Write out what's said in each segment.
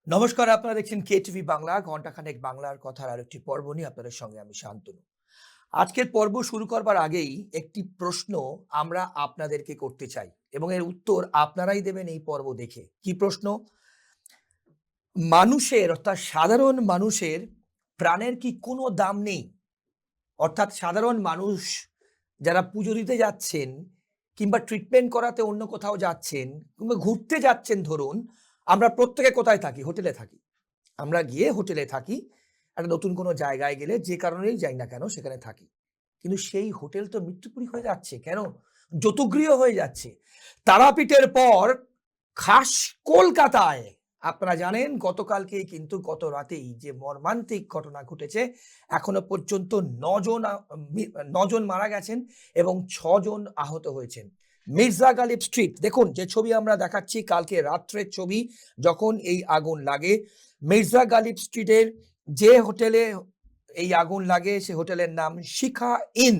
নমস্কার, আপনারা দেখছেন কেটিভি বাংলা। ঘণ্টাখানেক বাংলার কথার আরেকটি পর্ব নিয়ে আপনাদের সঙ্গে আমি শান্তনু। আজকের পর্ব শুরু করবার আগেই একটি প্রশ্ন আমরা আপনাদেরকে করতে চাই এবং এর উত্তর আপনারাই দেবেন এই পর্ব দেখে। কি প্রশ্ন? মানুষের অর্থাৎ সাধারণ মানুষের প্রাণের কি কোনো দাম নেই? অর্থাৎ সাধারণ মানুষ যারা পুজো দিতে যাচ্ছেন কিংবা ট্রিটমেন্ট করাতে অন্য কোথাও যাচ্ছেন কিংবা ঘুরতে যাচ্ছেন, ধরুন আমরা প্রত্যেকে কোথায় থাকি? হোটেলে থাকি। আমরা গিয়ে হোটেলে থাকি, একটা নতুন কোনো জায়গায় গেলে যে কারণেই যাই না কেন সেখানে থাকি, কিন্তু সেই হোটেল তো মৃত্যুপুরী হয়ে যাচ্ছে। কেন? জতুগৃহ হয়ে যাচ্ছে। তারাপীঠের পর খাস কলকাতায় আপনারা জানেন গতকালকেই কিন্তু গত রাতেই যে মর্মান্তিক ঘটনা ঘটেছে, এখনো পর্যন্ত নজন মারা গেছেন এবং 6 জন আহত হয়েছেন। মির্জা গালিব স্ট্রিট, দেখুন যে ছবি আমরা দেখাচ্ছি কালকে রাত্রের ছবি, যখন এই আগুন লাগে মির্জা গালিব স্ট্রিটের যে হোটেলে এই আগুন লাগে সে হোটেলের নাম শিখা ইন।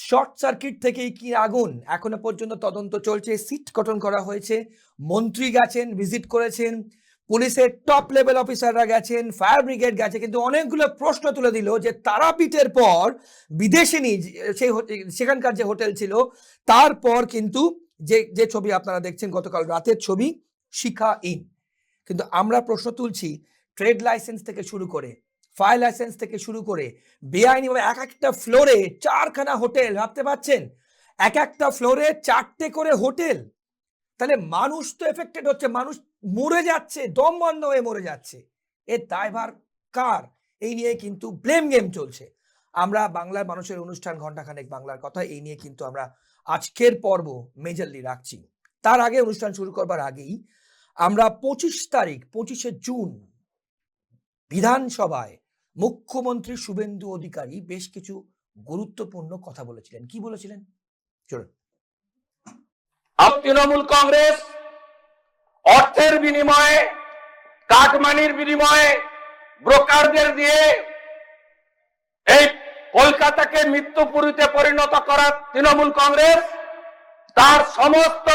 শর্ট সার্কিট থেকেই কি আগুন, এখনো পর্যন্ত তদন্ত চলছে। সিট গঠন করা হয়েছে, মন্ত্রী গেছেন, ভিজিট করেছেন, পুলিশের টপ লেভেল অফিসাররা গেছেন, ফায়ার ব্রিগেড গেছে, কিন্তু অনেকগুলো প্রশ্ন তুলে দিল যে তারাপীঠের পর বিদেশিনী সেই সেখানকার যে হোটেল ছিল, তারপর কিন্তু যে ছবি আপনারা দেখছেন গতকাল রাতের ছবি শিখা ইন। কিন্তু আমরা প্রশ্ন তুলছি ট্রেড লাইসেন্স থেকে শুরু করে ফায়ার লাইসেন্স থেকে শুরু করে বেআইনিভাবে এক একটা ফ্লোরে 4খানা হোটেল, ভাবতে পারছেন? এক একটা ফ্লোরে 4টে করে হোটেল। তাহলে মানুষ তো এফেক্টেড হচ্ছে, মানুষ মরে যাচ্ছে, দম বন্ধ হয়ে মরে যাচ্ছে। এর দায়ভার কার? এই নিয়ে কিন্তু ব্লেম গেম চলছে। আমরা বাংলার মানুষের অনুষ্ঠান ঘণ্টাখানেক বাংলার কথা, এই নিয়ে কিন্তু আমরা আজকের পর্ব মেজরলি রাখছি। তার আগে, অনুষ্ঠান শুরু করবার আগেই আমরা 25শে জুন বিধানসভায় মুখ্যমন্ত্রী শুভেন্দু অধিকারী বেশ কিছু গুরুত্বপূর্ণ কথা বলেছিলেন। কি বলেছিলেন চলুন। তৃণমূল কংগ্রেস অর্থের বিনিময়ে, কাটমানির বিনিময়ে, ব্রোকারদের দিয়ে এই কলকাতাকে মৃত্যুপুরীতে পরিণত করা তৃণমূল কংগ্রেস তার সমস্ত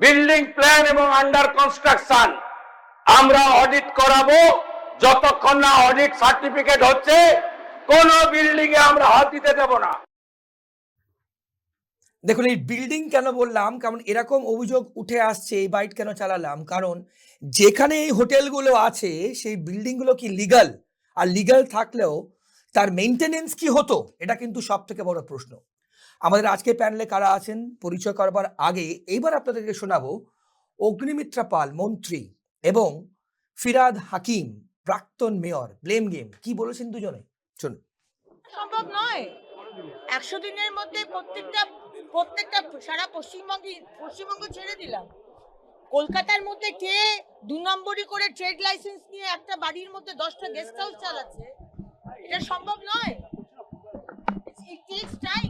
বিল্ডিং প্ল্যান এবং আন্ডার কনস্ট্রাকশন আমরা অডিট করাবো। যতক্ষণ না অডিট সার্টিফিকেট হচ্ছে কোন বিল্ডিং এ আমরা হাত দিতে দেব না। দেখুন, এই বিল্ডিং কেন বললাম, কারণ এরকম অভিযোগ উঠে আসছে। এই বাইট কেন চালালাম, কারণ যেখানে এই হোটেলগুলো আছে সেই বিল্ডিংগুলো কি লিগাল? আর লিগাল থাকলেও তার মেইনটেনেন্স কি হতো? এটা কিন্তু সব থেকে বড় প্রশ্ন। আমাদের আজকে প্যানেলে কারা আছেন পরিচয় করবার আগে এইবার আপনাদেরকে শোনাবো অগ্নিমিত্রা পাল মন্ত্রী এবং ফিরাদ হাকিম প্রাক্তন মেয়র ব্লেম গেম কি বলেছেন দুজনে, শুনুন। সম্ভব নয় 100 দিনের মধ্যে প্রত্যেকটা সারা পশ্চিমবঙ্গ ছেড়ে দিলাম। কলকাতার মধ্যে কে 2 নম্বরই করে ট্রেড লাইসেন্স নিয়ে একটা বাড়ির মধ্যে 10টা গেস্ট হাউস চালাচ্ছে? এটা সম্ভব নয়। ইট টেকস টাইম।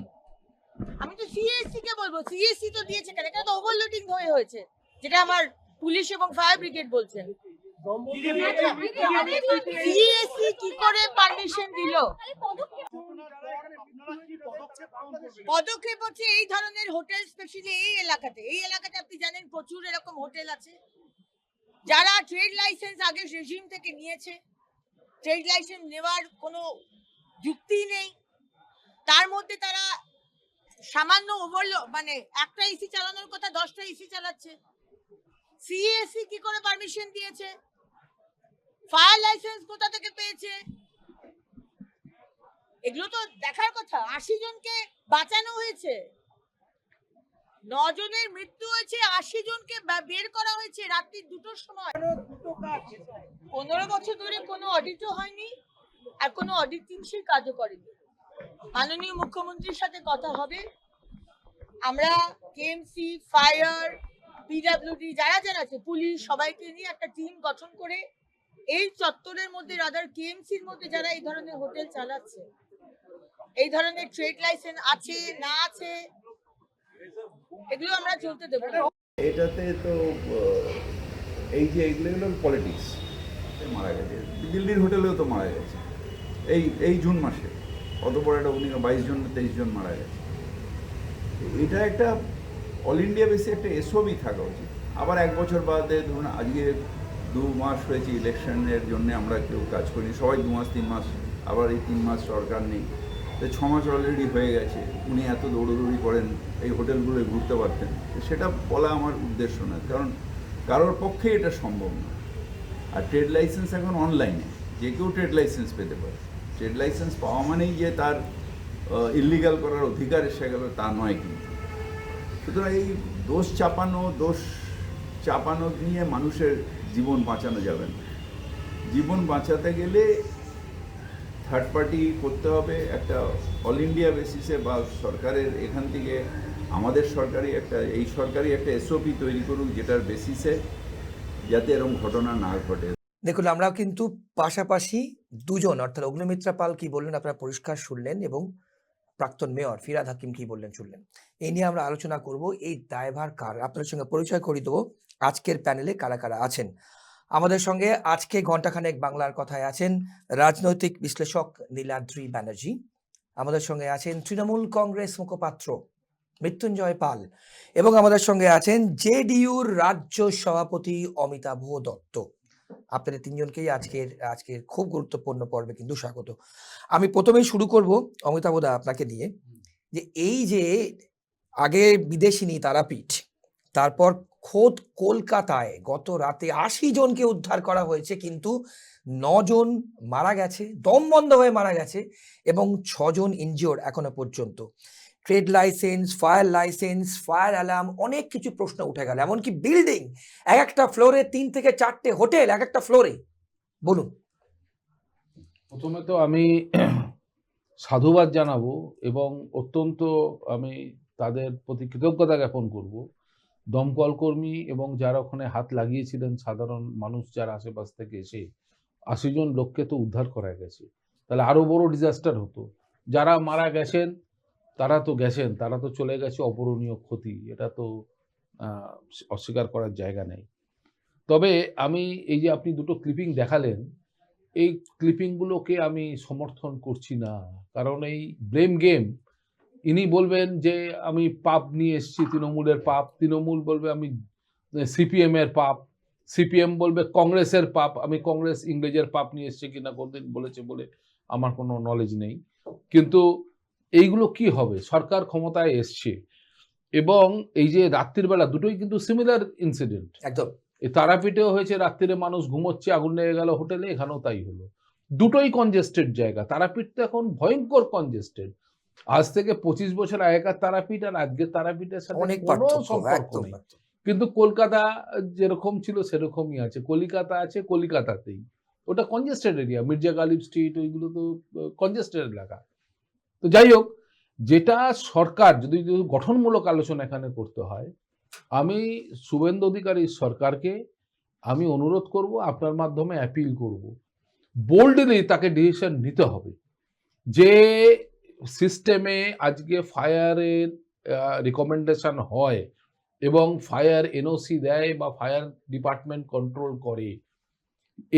আমি তো সিএসসি কে বলবো, সিএসসি তো দিয়েছে কেন? এটা তো ওভারলোডিং হয়েছে, যেটা আমার পুলিশ এবং ফায়ার ব্রিগেড বলছেন। সিএসসি কি করে পারমিশন দিল? পদক্ষেপ হচ্ছে এই ধরনের হোটেল, স্পেশালি এই এলাকাতে আপনি জানেন প্রচুর এরকম হোটেল আছে যারা ট্রেড লাইসেন্স আগে রেজিম থেকে নিয়েছে। ট্রেড লাইসেন্স নেওয়ার কোনো যুক্তি নেই, তার মধ্যে তারা সামান্য মানে একটা এসি চালানোর কথা 10টা এসি চালাচ্ছে। সিএসসি কি করে পারমিশন দিয়েছে? ফায়ার লাইসেন্স কোথা থেকে পেয়েছে? এগুলো তো দেখার কথা। 80 জনকে বাঁচানো হয়েছে, 9 জনের মৃত্যু হয়েছে, 80 জনকে বের করা হয়েছে রাত্রি 2টোর সময়। 15 বছর ধরে কোনো অডিটও হয়নি আর কোনো অডিট টিম সেই কাজও করেনি। মাননীয় মুখ্যমন্ত্রীর সাথে কথা হবে। আমরা কেএমসি, ফায়ার, পিডব্লিউডি যারা আছে, পুলিশ, সবাইকে নিয়ে একটা টিম গঠন করে এই চত্বরের মধ্যে, রাদার কেএমসির মধ্যে যারা এই ধরনের হোটেল চালাচ্ছে, এই ধরনের ট্রেড লাইসেন্স আছে না আছে, এগুলো আমরা চলতে দেব না। এটাতে তো এই যে এগুলো পলিটিক্স, মারা গেছে। দিল্লির হোটেলেও তো মারা গেছে এই জুন মাসে। অত বড় একটা 22 জন মারা গেছে। এটা একটা অল ইন্ডিয়া বেসে একটা এসওবি থাকা উচিত। আবার 1 বছর বাদে ধরুন আজকে 2 মাস হয়েছে ইলেকশনের জন্য আমরা কেউ কাজ করিনি, সবাই 2 মাস 3 মাস, আবার এই 3 মাস সরকার নেই, তো 6 মাস অলরেডি হয়ে গেছে। উনি এত দৌড়দৌড়ি করেন, এই হোটেলগুলোয় ঘুরতে পারতেন। সেটা বলা আমার উদ্দেশ্য না, কারণ কারোর পক্ষে এটা সম্ভব না। আর ট্রেড লাইসেন্স এখন অনলাইনে, যে কেউ ট্রেড লাইসেন্স পেতে পারে। ট্রেড লাইসেন্স পাওয়া মানেই যে তার ইলিগাল করার অধিকার এসে গেল তা নয়। কিন্তু সুতরাং এই দোষ চাপানো নিয়ে মানুষের জীবন বাঁচানো যাবে না। জীবন বাঁচাতে গেলে থার্ড পার্টি করতে হবে একটা অল ইন্ডিয়া বেসিসে, বা সরকারের এখান থেকে আমাদের এই সরকারি একটা এসওপি তৈরি করুক, যেটার বেসিসে যাতে এরকম ঘটনা না ঘটে। দেখুন, আমরা কিন্তু পাশাপাশি দুজন, অর্থাৎ অগ্নিমিত্রা পাল কি বললেন আপনারা পরিষ্কার শুনলেন, এবং প্রাক্তন মেয়র ফিরহাদ হাকিম কি বললেন শুনলেন। এই নিয়ে আমরা আলোচনা করব। এই দায়ভার কার, আপনাদের সঙ্গে পরিচয় করিয়ে দেবো আজকের প্যানেলে কারা কারা আছেন। আমাদের সঙ্গে আজকে ঘণ্টাখানেক বাংলার কথায় আছেন রাজনৈতিক বিশ্লেষক নীলাদ্রি ব্যানার্জি। আমাদের সঙ্গে আছেন তৃণমূল কংগ্রেস মুখপাত্র মৃত্যুঞ্জয় পাল, এবং আমাদের সঙ্গে আছেন জেডিইউর রাজ্য সভাপতি অমিতাভ দত্ত। আপনাদের তিনজনকেই আজকের খুব গুরুত্বপূর্ণ পর্বে কিন্তু স্বাগত। আমি প্রথমেই শুরু করব অমিতাভ দা আপনাকে দিয়ে, যে এই যে আগে বিদেশিনী তারাপীঠ, তারপর খোদ কলকাতায় গত রাতে 80 জনকে উদ্ধার করা হয়েছে, কিন্তু 9 জন মারা গেছে, দম বন্ধ হয়ে মারা গেছে, এবং 6 জন ইনজিওর্ড এখনো পর্যন্ত। ট্রেড লাইসেন্স, ফায়ার অ্যালার্ম, অনেক কিছু প্রশ্ন উঠে গেল। এমনকি বিল্ডিং, এক একটা ফ্লোরে 3 থেকে 4টে হোটেল, এক একটা ফ্লোরে। বলুন। প্রথমে তো আমি সাধুবাদ জানাবো এবং অত্যন্ত আমি তাদের প্রতি কৃতজ্ঞতা জ্ঞাপন করব। দমকল কর্মী এবং যারা ওখানে হাত লাগিয়েছিলেন, সাধারণ মানুষ যারা আশেপাশ থেকে এসে 80 জন লোককে তো উদ্ধার করা গেছে। তাহলে আরো বড় ডিজাস্টার হতো। যারা মারা গেছেন তারা তো গেছেন, তারা তো চলে গেছে, অপূরণীয় ক্ষতি, এটা তো অস্বীকার করার জায়গা নেই। তবে আমি এই যে আপনি দুটো ক্লিপিং দেখালেন, এই ক্লিপিংগুলোকে আমি সমর্থন করছি না। কারণ এই ব্লেম গেম, ইনি বলবেন যে আমি পাপ নিয়ে এসেছি, তৃণমূলের পাপ, তৃণমূল বলবে আমি সিপিএম এর পাপ, সিপিএম বলবে কংগ্রেসের পাপ, আমি কংগ্রেস ইংরেজের পাপ নিয়ে এসেছি কিনা কোনদিন বলেছে বলে আমার কোনো নলেজ নেই। কিন্তু এইগুলো কি হবে? সরকার ক্ষমতায় এসছে, এবং এই যে রাত্রির বেলা দুটোই কিন্তু সিমিলার ইনসিডেন্ট। একদম। এই তারাপীঠেও হয়েছে, রাত্রিরে মানুষ ঘুমোচ্ছে, আগুন লেগে গেল হোটেলে, এখানেও তাই হলো। দুটোই কনজেস্টেড জায়গা। তারাপীঠ তো এখন ভয়ঙ্কর কনজেস্টেড। আজ থেকে 25 বছর আগেকার তারাপীঠ আর আজকের তারাপীঠের সাথে অনেক কোনো পার্থক্য, সম্পর্ক একদম। নেই। কিন্তু কলকাতা যেরকম ছিল সেরকমই আছে, কলিকাতা আছে কলিকাতাতেই। ওটা congested area, Mirza Ghalib street, ওইগুলো তো কনজেস্টেড এলাকা। তো যাই হোক, যেটা সরকার যদি গঠনমূলক আলোচনা এখানে করতে হয়, আমি শুভেন্দু অধিকারী সরকারকে আমি অনুরোধ করব, আপনার মাধ্যমে অ্যাপিল করব, বোল্ডলি তাকে ডিসিশন নিতে হবে। যে সিস্টেমে আজকে ফায়ারের রিকমেন্ডেশন হয় এবং ফায়ার এনওসি দেয় বা ফায়ার ডিপার্টমেন্ট কন্ট্রোল করে,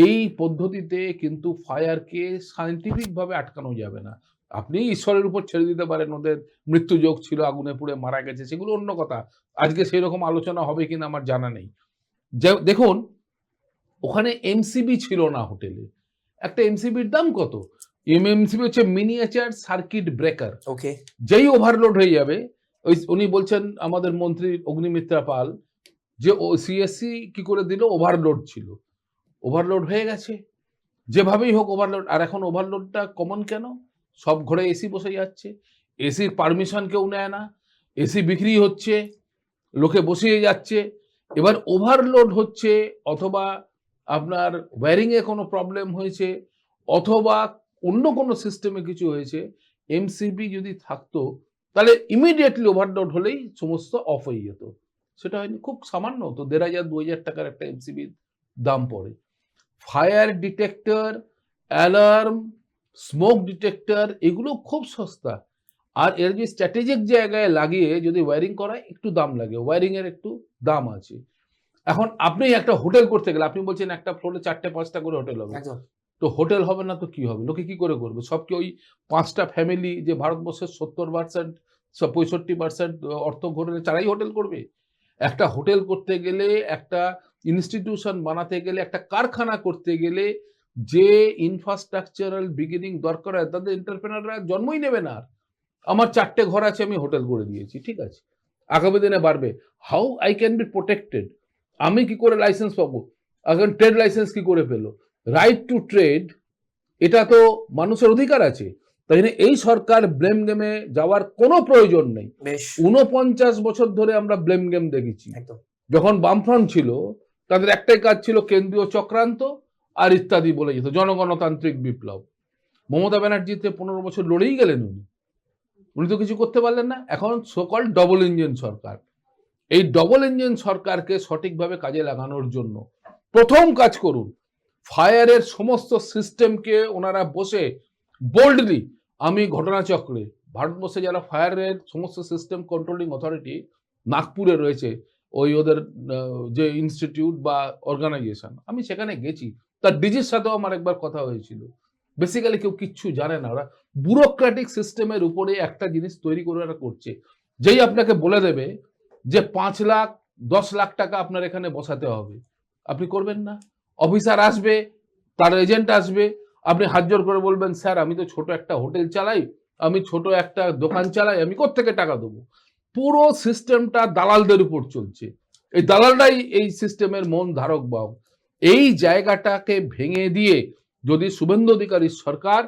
এই পদ্ধতিতে কিন্তু ফায়ারকে সায়েন্টিফিকভাবে আটকানো যাবে না। আপনি ঈশ্বরের উপর ছেড়ে দিতে পারেন, ওদের মৃত্যু যোগ ছিল, আগুনে পুড়ে মারা গেছে, সেগুলো অন্য কথা। আজকে সেই রকম আলোচনা হবে কিনা আমার জানা নেই। দেখুন, ওখানে এমসিবি ছিল না হোটেলে। একটা এমসিবির দাম কত? এমসিবি হচ্ছে মিনিয়েচার সার্কিট ব্রেকার। ওকে। যেই ওভারলোড হয়ে যাবে, উনি বলছেন আমাদের মন্ত্রী অগ্নিমিত্রা পাল, যে ও সিএসসি কি করে দিল, ওভারলোড ছিল, ওভারলোড হয়ে গেছে, যেভাবেই হোক ওভারলোড। আর এখন ওভারলোডটা কমন কেন? সব ঘরে এসি বসে যাচ্ছে, এসির পারমিশন কেউ নেয় না, এসি বিক্রি হচ্ছে, লোকে বসিয়ে যাচ্ছে। এবার ওভারলোড হচ্ছে, অথবা আপনার ওয়্যারিংয়ে কোনো প্রবলেম হয়েছে, অথবা অন্য কোনো সিস্টেমে কিছু হয়েছে। এমসিবি যদি থাকতো তাহলে ইমিডিয়েটলি ওভারলোড হলেই সমস্ত অফ হয়ে যেত। সেটা হয়নি, খুব সামান্য তো 1500-2000 টাকার একটা এমসিবির দাম পড়ে। Fire detector, alarm, smoke detector, এগুলো খুব সস্তা। আর এর যে স্ট্র্যাটেজিক জায়গায় লাগিয়ে যদি ওয়্যারিং করায় একটু দাম লাগে, ওয়্যারিংয়ের একটু দাম আছে। এখন আপনি একটা হোটেল করতে গেলে আপনি বলছেন একটা ফ্লোরে 4-5টা করে হোটেল হবে, একদম তো হোটেল হবে না তো কি হবে? লোকে কি করে করবে? সব কি ওই 5টা ফ্যামিলি যে ভারতবর্ষের 70% 65% অর্থ ঘটলে তারাই হোটেল করবে? একটা হোটেল করতে গেলে, একটা ইনস্টিটিউশন বানাতে গেলে, একটা কারখানা করতে গেলে যে ইনফ্রাস্ট্রাকচারাল বিগিনিং দরকার হয় তাদের এন্টারপ্রেনাররা জন্মই নেবে না আর। আমার 4টে ঘর আছে, আমি হোটেল করে দিয়েছি, ঠিক আছে, আগামী দিনে বাড়বে। How I can be protected? আমি কি করে লাইসেন্স পাবো? এখন ট্রেড লাইসেন্স কি করে পেলো? রাইট টু ট্রেড, এটা তো মানুষের অধিকার আছে। তাই জন্য এই সরকার ব্লেম গেমে যাওয়ার কোনো প্রয়োজন নেই। বেশ 49 বছর ধরে আমরা ব্লেম গেম দেখেছি। একদম যখন বামফ্রন্ট ছিল তাদের একটাই কাজ ছিল কেন্দ্রীয় চক্রান্ত আর ইত্যাদি বলে যেত, জনগণতান্ত্রিক বিপ্লব। মমতা ব্যানার্জিতে 15 বছর লড়েই গেলেন উনি তো কিছু করতে পারলেন না। এখন সোকল ডবল ইঞ্জিন সরকার, এই ডবল ইঞ্জিন সরকারকে সঠিকভাবে কাজে লাগানোর জন্য প্রথম কাজ করুন, ফায়ারের সমস্ত সিস্টেমকে ওনারা বসে বোল্ডলি, আমি ঘটনাচক্রে ভারতবর্ষে যারা ফায়ারের সমস্ত সিস্টেম কন্ট্রোলিং অথরিটি নাগপুরে রয়েছে, ওই ওদের যে ইনস্টিটিউট বা অর্গানাইজেশন, আমি সেখানে গেছি, তার ডিজির সাথেও আমার একবার কথা হয়েছিল। বেসিক্যালি কেউ কিচ্ছু জানে না, ওরা ব্যুরোক্রেটিক সিস্টেমের উপরে একটা জিনিস তৈরি করে ওরা করছে। যেই আপনাকে বলে দেবে যে 5 লাখ 10 লাখ টাকা আপনার এখানে বসাতে হবে, আপনি করবেন না। অফিসার আসবে, তার এজেন্ট আসবে, আপনি হাত জোর করে বলবেন স্যার আমি তো ছোট একটা হোটেল চালাই, আমি ছোট একটা দোকান চালাই, আমি কোত্থেকে টাকা দেবো? পুরো সিস্টেমটা দালালদের উপর চলছে। এই দালালরাই এই সিস্টেমের মন ধারক বাহক। এই জায়গাটাকে ভেঙে দিয়ে যদি শুভেন্দু অধিকারীর সরকার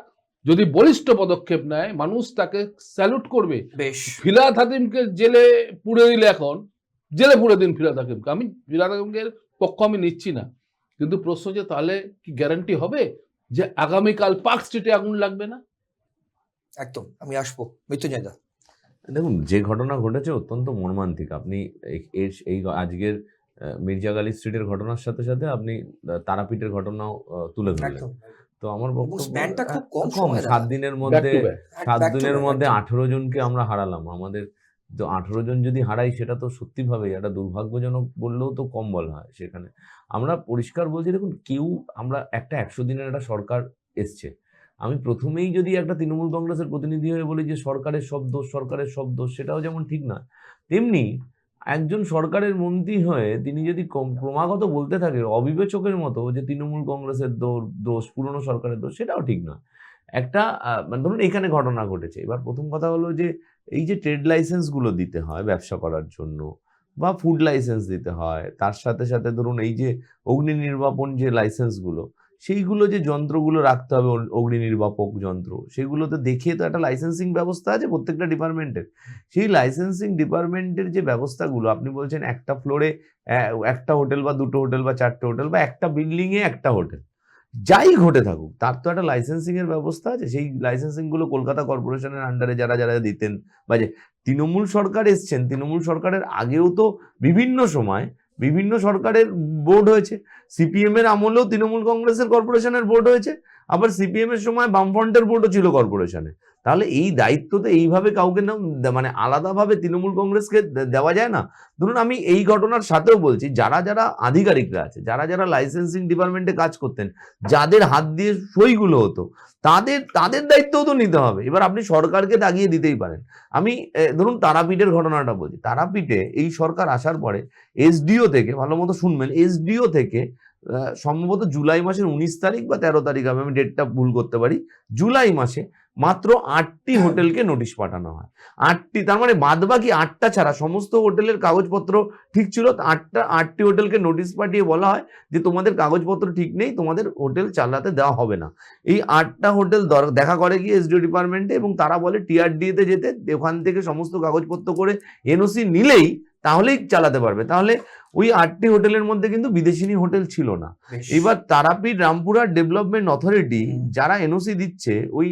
যদি বলিষ্ঠ পদক্ষেপ নেয়, মানুষ তাকে স্যালুট করবে। বেশ ফিরহাদ হাকিমকে জেলে পুড়ে দিলে, এখন জেলে পুড়ে দিন ফিরহাদ হাকিমকে, আমি ফিরহাদ হাকিমের পক্ষ আমি নিচ্ছি না, কিন্তু প্রশ্ন যে তাহলে কি গ্যারান্টি হবে যে আগামীকাল পার্ক স্ট্রিটে আগুন লাগবে না? একদম আমি আসবো মৃত্যুঞ্জয় দা। দেখুন, যে ঘটনা ঘটেছে অত্যন্ত মর্মান্তিক। আপনি এই আজকের মির্জা গালি স্ট্রিটের ঘটনার সাথে সাথে আপনি তারাপীঠের ঘটনাও তুলে ধরলেন। একদম তো আমার এবং বক্তব্য স্প্যানটা খুব কম কম, সময় 7 দিনের Back মধ্যে to back. 7 back to দিনের back, মধ্যে একদম। 18 জনকে আমরা হারালাম। আমাদের তো 18 জন যদি হারাই সেটা তো সত্যিভাবেই একটা দুর্ভাগ্যজনক বললেও তো কম বলা হয়। সেখানে আমরা পরিষ্কার বলছি, দেখুন আমরা একটা 100 দিনের একটা সরকার এসছে। আমি প্রথমেই যদি একটা তৃণমূল কংগ্রেসের প্রতিনিধি হয়ে বলি যে সরকারের সব দোষ, সরকারের সব দোষ, সেটাও যেমন ঠিক নয়, তেমনি একজন সরকারের মন্ত্রী হয়ে তিনি যদি ক্রমাগত বলতে থাকে অবিবেচকের মতো যে তৃণমূল কংগ্রেসের দোষ, পুরনো সরকারের দোষ, সেটাও ঠিক নয়। একটা মানে ধরুন এখানে ঘটনা ঘটেছে, এবার প্রথম কথা হলো যে এই যে ট্রেড লাইসেন্সগুলো দিতে হয় ব্যবসা করার জন্য, বা ফুড লাইসেন্স দিতে হয়, তার সাথে সাথে ধরুন এই যে অগ্নি নির্বাপন যে লাইসেন্সগুলো, সেইগুলো যে যন্ত্রগুলো রাখতে হবে অগ্নি নির্বাপক যন্ত্র, সেগুলোতে দেখিয়ে তো একটা লাইসেন্সিং ব্যবস্থা আছে প্রত্যেকটা ডিপার্টমেন্টের। সেই লাইসেন্সিং ডিপার্টমেন্টের যে ব্যবস্থাগুলো, আপনি বলছেন একটা ফ্লোরে একটা হোটেল বা 2টো হোটেল বা 4টে হোটেল বা একটা বিল্ডিংয়ে একটা হোটেল, যাই ঘটে থাকুক তার তো একটা লাইসেন্সিং এর ব্যবস্থা আছে। সেই লাইসেন্সিং গুলো কলকাতা কর্পোরেশনের আন্ডারে যারা যারা দিতেন, বা যে তৃণমূল সরকার এসছেন, তৃণমূল সরকারের আগেও তো বিভিন্ন সময় বিভিন্ন সরকারের বোর্ড হয়েছে। সিপিএম এর আমলেও তৃণমূল কংগ্রেসের কর্পোরেশনের বোর্ড হয়েছে, আবার সিপিএম এর সময় বামফ্রন্টের বোর্ডও ছিল কর্পোরেশনে। তাহলে এই দায়িত্ব তো এইভাবে কাউকে না, মানে আলাদাভাবে তৃণমূল কংগ্রেসকে দেওয়া যায় না। ধরুন আমি এই ঘটনার সাথেও বলছি, যারা যারা আধিকারিকরা আছে, যারা যারা লাইসেন্সিং ডিপার্টমেন্টে কাজ করতেন, যাদের হাত দিয়ে সইগুলো হতো, তাদের দায়িত্বও তো নিতে হবে। এবার আপনি সরকারকে দাগিয়ে দিতেই পারেন। আমি ধরুন তারাপীঠের ঘটনাটা বলছি। তারাপীঠে এই সরকার আসার পরে এসডিও থেকে, ভালো মতো শুনবেন, এসডিও থেকে সম্ভবত জুলাই মাসের 19 তারিখ বা 13 তারিখ, আমি ডেটটা ভুল করতে পারি, জুলাই মাসে মাত্র 8টি হোটেলকে নোটিশ পাঠানো হয়। 8টি, তার মানে বাদবাকি 8টা ছাড়া সমস্ত হোটেলের কাগজপত্র ঠিক ছিল। 8টি হোটেলকে নোটিশ পাঠিয়ে বলা হয় যে তোমাদের কাগজপত্র ঠিক নেই, তোমাদের হোটেল চালাতে দেওয়া হবে না। এই 8টা হোটেল দেখা করে গিয়ে এসডিও ডিপার্টমেন্টে, এবং তারা বলে টিআরডিতে যেতে, ওখান থেকে সমস্ত কাগজপত্র করে এনওসি নিলেই তাহলেই চালাতে পারবে। তাহলে ওই 8টি হোটেলের মধ্যে কিন্তু বিদেশিনী হোটেল ছিল না। এবার তারাপীঠ রামপুরহাট ডেভেলপমেন্ট অথরিটি যারা এনওসি দিচ্ছে, ওই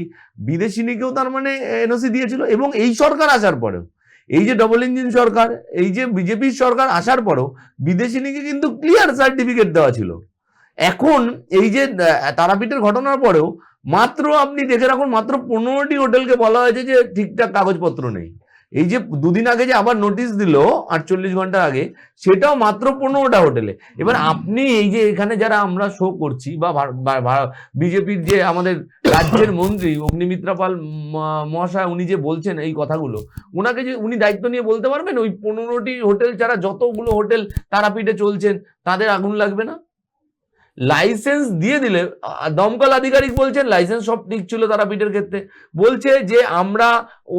বিদেশিনীকেও তার মানে এনওসি দিয়েছিল। এবং এই সরকার আসার পরেও, এই যে ডবল ইঞ্জিন সরকার, এই যে বিজেপির সরকার আসার পরেও বিদেশিনীকে কিন্তু ক্লিয়ার সার্টিফিকেট দেওয়া ছিল। এখন এই যে তারাপীঠের ঘটনার পরেও মাত্র, আপনি দেখে রাখুন, মাত্র 15টি হোটেলকে বলা হয়েছে যে ঠিকঠাক কাগজপত্র নেই। এই যে দুদিন আগে যে আবার নোটিশ দিল 48 ঘন্টা আগে, সেটাও মাত্র 15টা হোটেলে। এবার আপনি এই যে এখানে যারা আমরা শো করছি বা বিজেপির যে আমাদের রাজ্যের মন্ত্রী অগ্নিমিত্রা পাল মহাশয়, উনি যে বলছেন এই কথাগুলো, উনাকে যে উনি দায়িত্ব নিয়ে বলতে পারবেন ওই 15টি হোটেল ছাড়া যতগুলো হোটেল তারাপীঠে চলছেন তাদের আগুন লাগবে না? লাইসেন্স দিয়ে দিলে, দমকল আধিকারিক বলছেন লাইসেন্স সব ঠিক ছিল তারাপীঠের ক্ষেত্রে, বলছে যে আমরা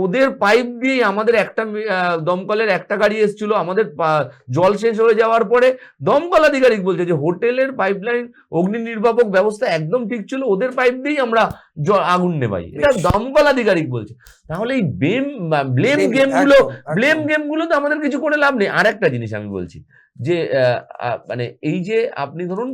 ওদের পাইপ দিয়েই আমাদের একটা দমকলের একটা গাড়ি এসেছিল, আমাদের জল শেষ হয়ে যাওয়ার পরে দমকল আধিকারিক বলছে যে হোটেলের পাইপলাইন অগ্নি নির্বাপক ব্যবস্থা একদম ঠিক ছিল, ওদের পাইপ দিয়েই আমরা আগুন নেবাই, এটা দমকল আধিকারিক বলছে। তাহলে এই ব্লেম গেমগুলো তো আমাদের কিছু করে লাভ নেই। আর একটা জিনিস আমি বলছি যে মানে এই যে আপনি ধরুন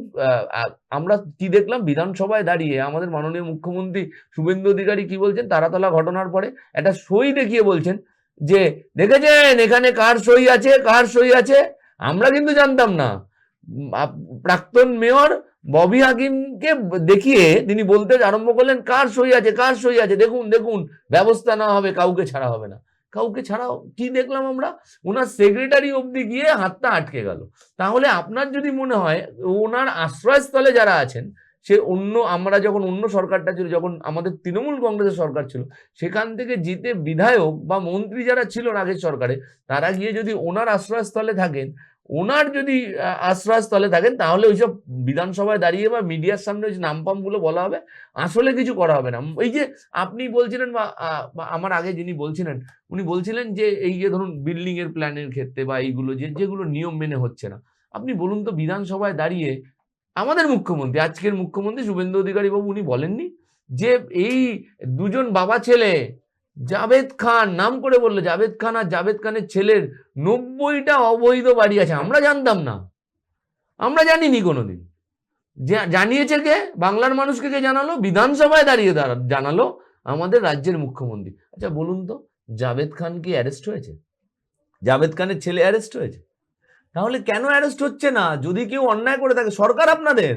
আমরা কি দেখলাম বিধানসভায় দাঁড়িয়ে আমাদের মাননীয় মুখ্যমন্ত্রী শুভেন্দু অধিকারী কি বলছেন, তারাতলা ঘটনার পরে একটা সই দেখিয়ে বলছেন যে দেখেছেন এখানে কার সই আছে, কার সই আছে। আমরা কিন্তু জানতাম না। প্রাক্তন মেয়র ববি হাকিমকে দেখিয়ে তিনি বলতে আরম্ভ করলেন কার সই আছে, কার সই আছে, দেখুন দেখুন, ব্যবস্থা না হবে, কাউকে ছাড়া হবে না। কাউকে ছাড়াও কি দেখলাম আমরা, ওনার সেক্রেটারি অবধি গিয়ে হাতটা আটকে গেল। তাহলে আপনার যদি মনে হয় ওনার আশ্রয়স্থলে যারা আছেন, সে আমরা যখন অন্য সরকারটা ছিল, যখন আমাদের তৃণমূল কংগ্রেসের সরকার ছিল, সেখান থেকে জিতে বিধায়ক বা মন্ত্রী যারা ছিল আগের সরকারে, তারা গিয়ে যদি ওনার আশ্রয়স্থলে থাকেন, ওনার যদি আশ্রয়স্থলে থাকেন, তাহলে ওইসব বিধানসভায় দাঁড়িয়ে বা মিডিয়ার সামনে ওই নামপামগুলো বলা হবে, আসলে কিছু করা হবে না। এই যে আপনি বলছিলেন বা আমার আগে যিনি বলছিলেন, উনি বলছিলেন যে এই যে ধরুন বিল্ডিং এর প্ল্যানের ক্ষেত্রে বা এইগুলো যেগুলো নিয়ম মেনে হচ্ছে না, আপনি বলুন তো বিধানসভায় দাঁড়িয়ে আমাদের মুখ্যমন্ত্রী, আজকের মুখ্যমন্ত্রী শুভেন্দু অধিকারী বাবু, উনি বলেননি যে এই দুজন বাবা ছেলে, জাভেদ খান নাম করে বললো, জাভেদ খান আর জাভেদ খানের ছেলের 90টা অবৈধ বাড়ি আছে। আমরা জানতাম না, আমরা জানিনি কোনোদিন। জানিয়েছে কে? বাংলার মানুষকে কে জানালো? বিধানসভায় দাঁড়িয়ে জানালো আমাদের রাজ্যের মুখ্যমন্ত্রী। আচ্ছা বলুন তো, জাভেদ খান কি অ্যারেস্ট হয়েছে? জাভেদ খানের ছেলে অ্যারেস্ট হয়েছে? তাহলে কেন অ্যারেস্ট হচ্ছে না? যদি কেউ অন্যায় করে থাকে, সরকার আপনাদের,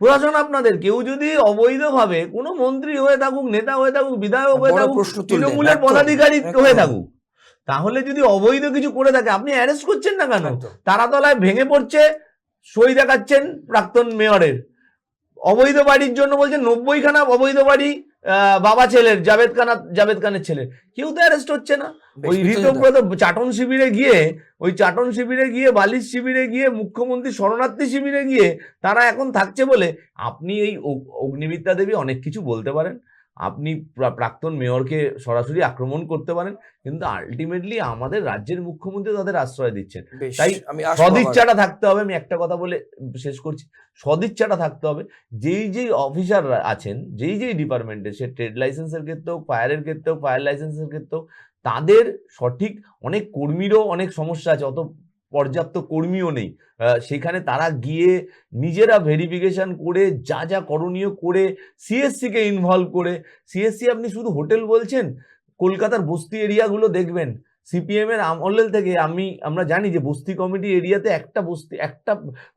প্রশাসন আপনাদের, কেউ যদি অবৈধভাবে কোনো মন্ত্রী হয়ে থাকুক, নেতা হয়ে থাকুক, বিধায়ক হয়ে থাকুক, তৃণমূলের পদাধিকারী হয়ে থাকুক, তাহলে যদি অবৈধ কিছু করে থাকে, আপনি অ্যারেস্ট করছেন না কেন? তারাতলায় ভেঙে পড়ছে, সই দেখাচ্ছেন প্রাক্তন মেয়রের, অবৈধ বাড়ির জন্য বলছেন 90খানা অবৈধ বাড়ি বাবা ছেলের, জাভেদ খানের ছেলে, কেউ তো অ্যারেস্ট হচ্ছে না। ওই ঋতব্রত চাটন শিবিরে গিয়ে বালিশ শিবিরে গিয়ে, মুখ্যমন্ত্রী শরণার্থী শিবিরে গিয়ে তারা এখন থাকছে বলে আপনি এই অগ্নিমিত্রা দেবী অনেক কিছু বলতে পারেন, আপনি প্রাক্তন মেয়রকে সরাসরি আক্রমণ করতে পারেন, কিন্তু আলটিমেটলি আমাদের রাজ্যের মুখ্যমন্ত্রী তাদের আশ্রয় দিচ্ছেন। তাই সদিচ্ছাটা থাকতে হবে। আমি একটা কথা বলে শেষ করছি, সদিচ্ছাটা থাকতে হবে। যেই অফিসার আছেন, যেই ডিপার্টমেন্টে, সে ট্রেড লাইসেন্সের ক্ষেত্রেও, ফায়ারের ক্ষেত্রেও, ফায়ার লাইসেন্সের ক্ষেত্রেও, তাদের সঠিক, অনেক কর্মীরও অনেক সমস্যা আছে, অত পর্যাপ্ত কর্মীও নেই সেখানে। তারা গিয়ে নিজেরা ভেরিফিকেশন করে, যা যা করণীয় করে, সিএসসিকে ইনভলভ করে, সিএসসি আপনি শুধু হোটেল বলছেন, কলকাতার বস্তি এরিয়াগুলো দেখবেন, সিপিএম এর আমল থেকে আমরা জানি যে বস্তি কমিটি এরিয়াতে একটা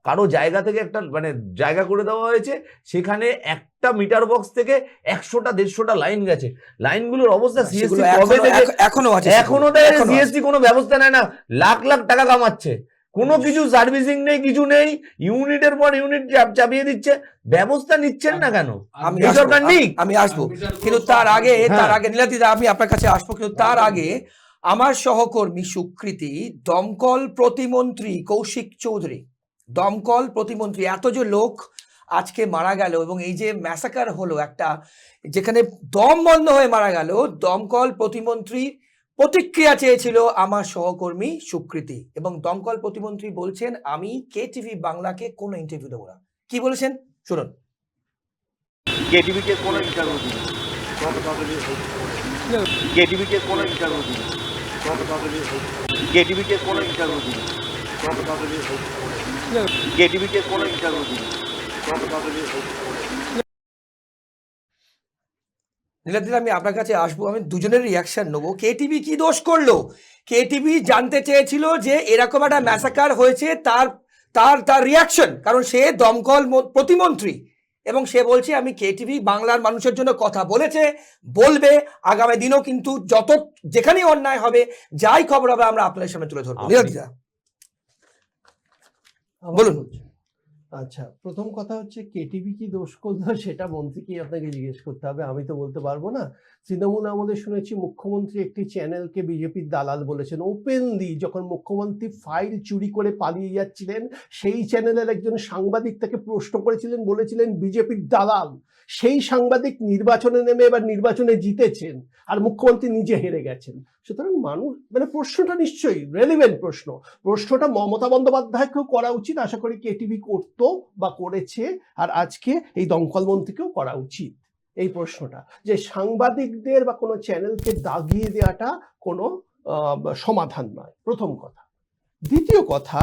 কারো জায়গা থেকে একটা মানে জায়গা করে দেওয়া হয়েছে, সেখানে একটা মিটার বক্স থেকে 100টা 150টা লাইন গেছে। লাইনগুলোর অবস্থা সিএসসি কবে থেকে এখনো দেয়, সিএসসি কোনো ব্যবস্থা নেয় না, লাখ লাখ টাকা কামাচ্ছে, কোনো কিছু সার্ভিসিং নেই, কিছু নেই, ইউনিটের পর ইউনিট চাপিয়ে দিচ্ছে, ব্যবস্থা নিচ্ছেন না কেন? আমি আসবো, কিন্তু তার আগে নীলাদ্রিদা, আমি আপনার কাছে আসবো, কিন্তু তার আগে আমার সহকর্মী সুকৃতি, দমকল প্রতিমন্ত্রী কৌশিক চৌধুরী, দমকল প্রতিমন্ত্রী, এত যে লোক আজকে মারা গেল এবং এই যে ম্যাসাকার হলো, একটা যেখানে দম বন্ধ হয়ে মারা গেল, দমকল প্রতিমন্ত্রী প্রতিক্রিয়া চেয়েছিল আমার সহকর্মী সুকৃতি, এবং দমকল প্রতিমন্ত্রী বলছেন আমি কেটিভি বাংলাকে কোনো ইন্টারভিউ দেবো না। কি বলেছেন শুনুন। কেটিভিকে কোনো ইন্টারভিউ দিন, কেটিভিকে কোনো ইন্টারভিউ দিন, কেটিভিকে কোনো ইন্টারভিউ দিন, কেটিভিকে কোনো ইন্টারভিউ দিন। নীলাদ্রিদা, আমি আপনার কাছে আসবো, আমি দুজনের রিয়াকশন নেবো। কেটিভি কি দোষ করলো? কেটিভি জানতে চেয়েছিল যে এরকম একটা ম্যাসাকার হয়েছে, তার রিয়াকশন, কারণ সে দমকল প্রতিমন্ত্রী, এবং সে বলছে আমি কেটিভি বাংলার মানুষের জন্য কথা বলেছে, বলবে, আগামী দিনও কিন্তু যত যেখানেই অন্যায় হবে, যাই খবর হবে আমরা আপনাদের সামনে তুলে ধরবো। নীলাদ্রিদা বলুন। আচ্ছা, প্রথম কথা হচ্ছে কেটিভি কি দোষ করলো সেটা মন্ত্রীকেই আপনাকে জিজ্ঞেস করতে হবে, আমি তো বলতে পারবো না। তৃণমূল আমলে শুনেছি মুখ্যমন্ত্রী একটি চ্যানেলকে বিজেপির দালাল বলেছেন ওপেনলি, যখন মুখ্যমন্ত্রী ফাইল চুরি করে পালিয়ে যাচ্ছিলেন সেই চ্যানেলের একজন সাংবাদিক তাকে প্রশ্ন করেছিলেন, বলেছিলেন বিজেপির দালাল। সেই সাংবাদিক নির্বাচনে নেমে এবার নির্বাচনে জিতেছেন আর মুখ্যমন্ত্রী নিজে হেরে গেছেন। সুতরাং মানুষ মানে প্রশ্নটা নিশ্চয়ই রেলিভেন্ট প্রশ্নটা মমতা বন্দ্যোপাধ্যায়কেও করা উচিত, আশা করি কেটিভি করতো বা করেছে, আর আজকে এই দমকল মন্ত্রীকেও করা উচিত এই প্রশ্নটা, যে সাংবাদিকদের বা কোনো চ্যানেলকে দাগিয়ে দেওয়াটা কোনো সমাধান নয়, প্রথম কথা। দ্বিতীয় কথা,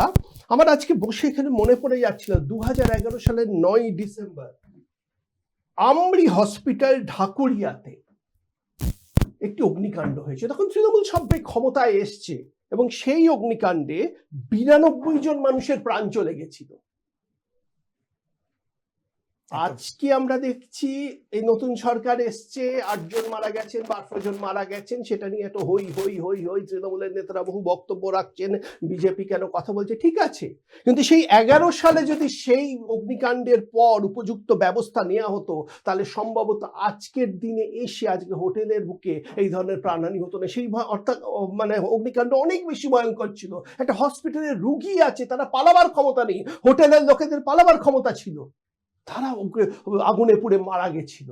আমার আজকে বসে এখানে মনে পড়ে যাচ্ছিল 2011 সালের 9 ডিসেম্বর আমরি হসপিটাল ঢাকুরিয়াতে একটি অগ্নিকাণ্ড হয়েছে। তখন তৃণমূল সবাই ক্ষমতায় এসছে এবং সেই অগ্নিকাণ্ডে 92 জন মানুষের প্রাণ চলে গেছিল। আজকে আমরা দেখছি এই নতুন সরকার এসছে, 8 জন মারা গেছেন, 12 জন মারা গেছেন, সেটা নিয়ে এত হই হই হই হই, তৃণমূলের নেতারা বহু বক্তব্য রাখছেন, বিজেপি কেন কথা বলছে, ঠিক আছে, কিন্তু সেই 11 সালে যদি সেই অগ্নিকাণ্ডের পর উপযুক্ত ব্যবস্থা নেওয়া হতো তাহলে সম্ভবত আজকের দিনে এসে আজকে হোটেলের বুকে এই ধরনের প্রাণহানি হতো না। সেই অর্থাৎ মানে অগ্নিকাণ্ড অনেক বেশি ভয়ঙ্কর ছিল। একটা হসপিটালে রুগী আছে, তারা পালাবার ক্ষমতা নেই, হোটেলের লোকেদের পালাবার ক্ষমতা ছিল, তারা আগুনে পুড়ে মারা গেছিল।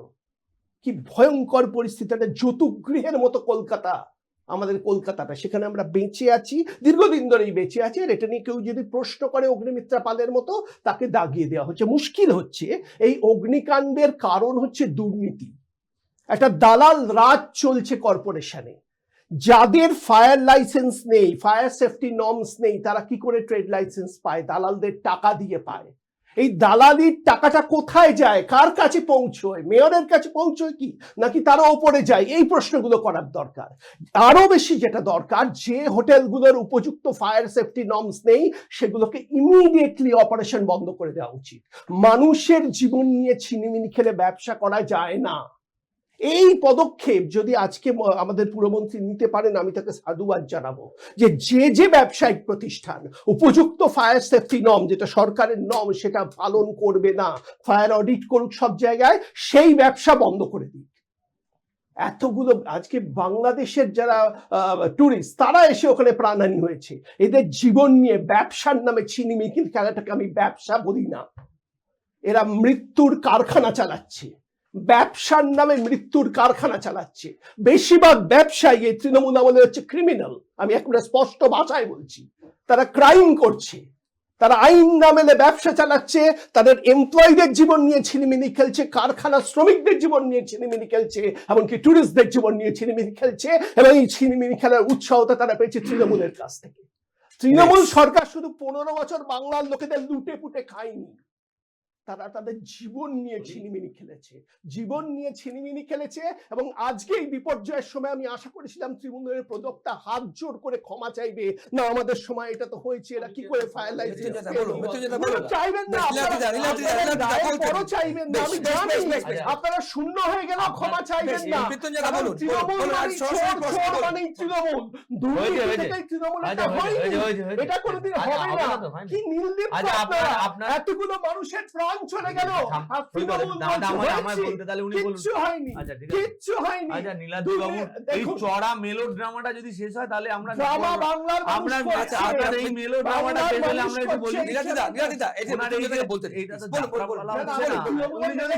কি ভয়ঙ্কর পরিস্থিতি, একটা যৌতুগৃহের মতো কলকাতা, আমাদের কলকাতাটা, সেখানে আমরা বেঁচে আছি, দীর্ঘদিন ধরেই বেঁচে আছি, আর এটা নিয়ে কেউ যদি প্রশ্ন করে অগ্নিমিত্রা পালের মতো তাকে দাগিয়ে দেওয়া হচ্ছে। মুশকিল হচ্ছে এই অগ্নিকাণ্ডের কারণ হচ্ছে দুর্নীতি, একটা দালাল রাজ চলছে কর্পোরেশনে। যাদের ফায়ার লাইসেন্স নেই, ফায়ার সেফটি নর্মস নেই, তারা কি করে ট্রেড লাইসেন্স পায়? দালালদের টাকা দিয়ে পায়। এই দালালির টাকাটা কোথায় যায়, কার কাছে পৌঁছয়? মেয়রের কাছে পৌঁছয় কি, নাকি তারা ওপরে যায়? এই প্রশ্নগুলো করার দরকার। আরো বেশি যেটা দরকার, যে হোটেলগুলোর উপযুক্ত ফায়ার সেফটি নর্মস নেই সেগুলোকে ইমিডিয়েটলি অপারেশন বন্ধ করে দেওয়া উচিত। মানুষের জীবন নিয়ে ছিনিমিনি খেলে ব্যবসা করা যায় না। এই পদক্ষেপ যদি আজকে আমাদের পুরমন্ত্রী নিতে পারেন, আমি তাকে সাধুবাদ জানাবো, যে ব্যবসায়িক প্রতিষ্ঠান উপযুক্ত ফায়ার সেফটি নর্ম, যেটা সরকারের নর্ম, সেটা পালন করবে না, ফায়ার অডিট করুক সব জায়গায়, সেই ব্যবসা বন্ধ করে দিক। এতগুলো আজকে বাংলাদেশের যারা টুরিস্ট তারা এসে ওখানে প্রাণহানি হয়েছে, এদের জীবন নিয়ে ব্যবসার নামে ছিনিমিনি খেলাটাকে আমি ব্যবসা বলি না। এরা মৃত্যুর কারখানা চালাচ্ছে, ব্যবসার নামে মৃত্যুর কারখানা চালাচ্ছে। বেশিরভাগ ব্যবসায়ী এই তৃণমূল আমলে হচ্ছে ক্রিমিনাল, আমি একটা স্পষ্ট ভাষায় বলছি। তারা ক্রাইম করছে, তারা আইন না মেনে ব্যবসা চালাচ্ছে, তাদের এমপ্লয়ীদের জীবন নিয়ে ছিনিমিনি খেলছে, কারখানা শ্রমিকদের জীবন নিয়ে ছিনিমিনি খেলছে, এমনকি টুরিস্টদের জীবন নিয়ে ছিনিমিনি খেলছে, এবং এই ছিনিমিনি খেলার উৎসাহটা তারা পেয়েছে তৃণমূলের কাছ থেকে। তৃণমূল সরকার শুধু 15 বছর বাংলার লোকেদের লুটে পুটে খায়নি, তারা তাদের জীবন নিয়ে ছিনিমিনি খেলেছে, এবং আজকে এই বিপর্যয়ের সময় আমি আশা করেছিলাম তৃণমূলের প্রদত্তা হাত জোর করে ক্ষমা চাইবে, না আমাদের সময় এটা তো হয়েছে, এরা কি করে ফায়ার লাইসেন্স চাইবেন না, চাইবেন না, আমি জানি আপনারা শূন্য হয়ে গেল, ক্ষমা চাইবেন না। তৃণমূল তৃণমূল এটা কোনোদিন হবে না। কি নির্লিপ্ত আপনারা, এতগুলো মানুষের প্রাণ চলে গেল, কিচ্ছু হয়নি। এই চড়া মেলো ড্রামাটা যদি শেষ হয় তাহলে আমরা এই মেলো ড্রামাটা শেষ হলে আমরা একটু বলি,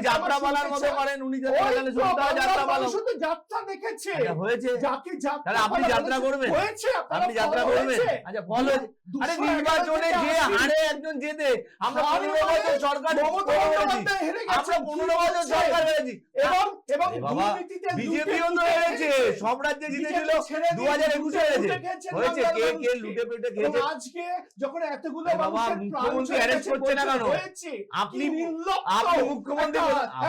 যাত্রাপালার মতো করেন, উনি যাত্রা দেখেছে হয়েছে, আপনি যাত্রা করবেন, আপনি যাত্রা করবেন। আচ্ছা ফল হয়েছে, আরে নির্বাচনে যে হারে একজন জেতে, আমরা 15 বছর সরকার, আমরা 15 বছর সরকার হয়েছি, এবং বিজেপিও তো হেরেছে, সব রাজ্যে জিতেছিল, 2021 হেরেছে, হয়েছে কে লুটে পেটে খেয়েছে। আজকে যখন এতগুলো বাবা মুখ্যমন্ত্রী অ্যারেস্ট করছে না কেন? আপনি মুখ্যমন্ত্রী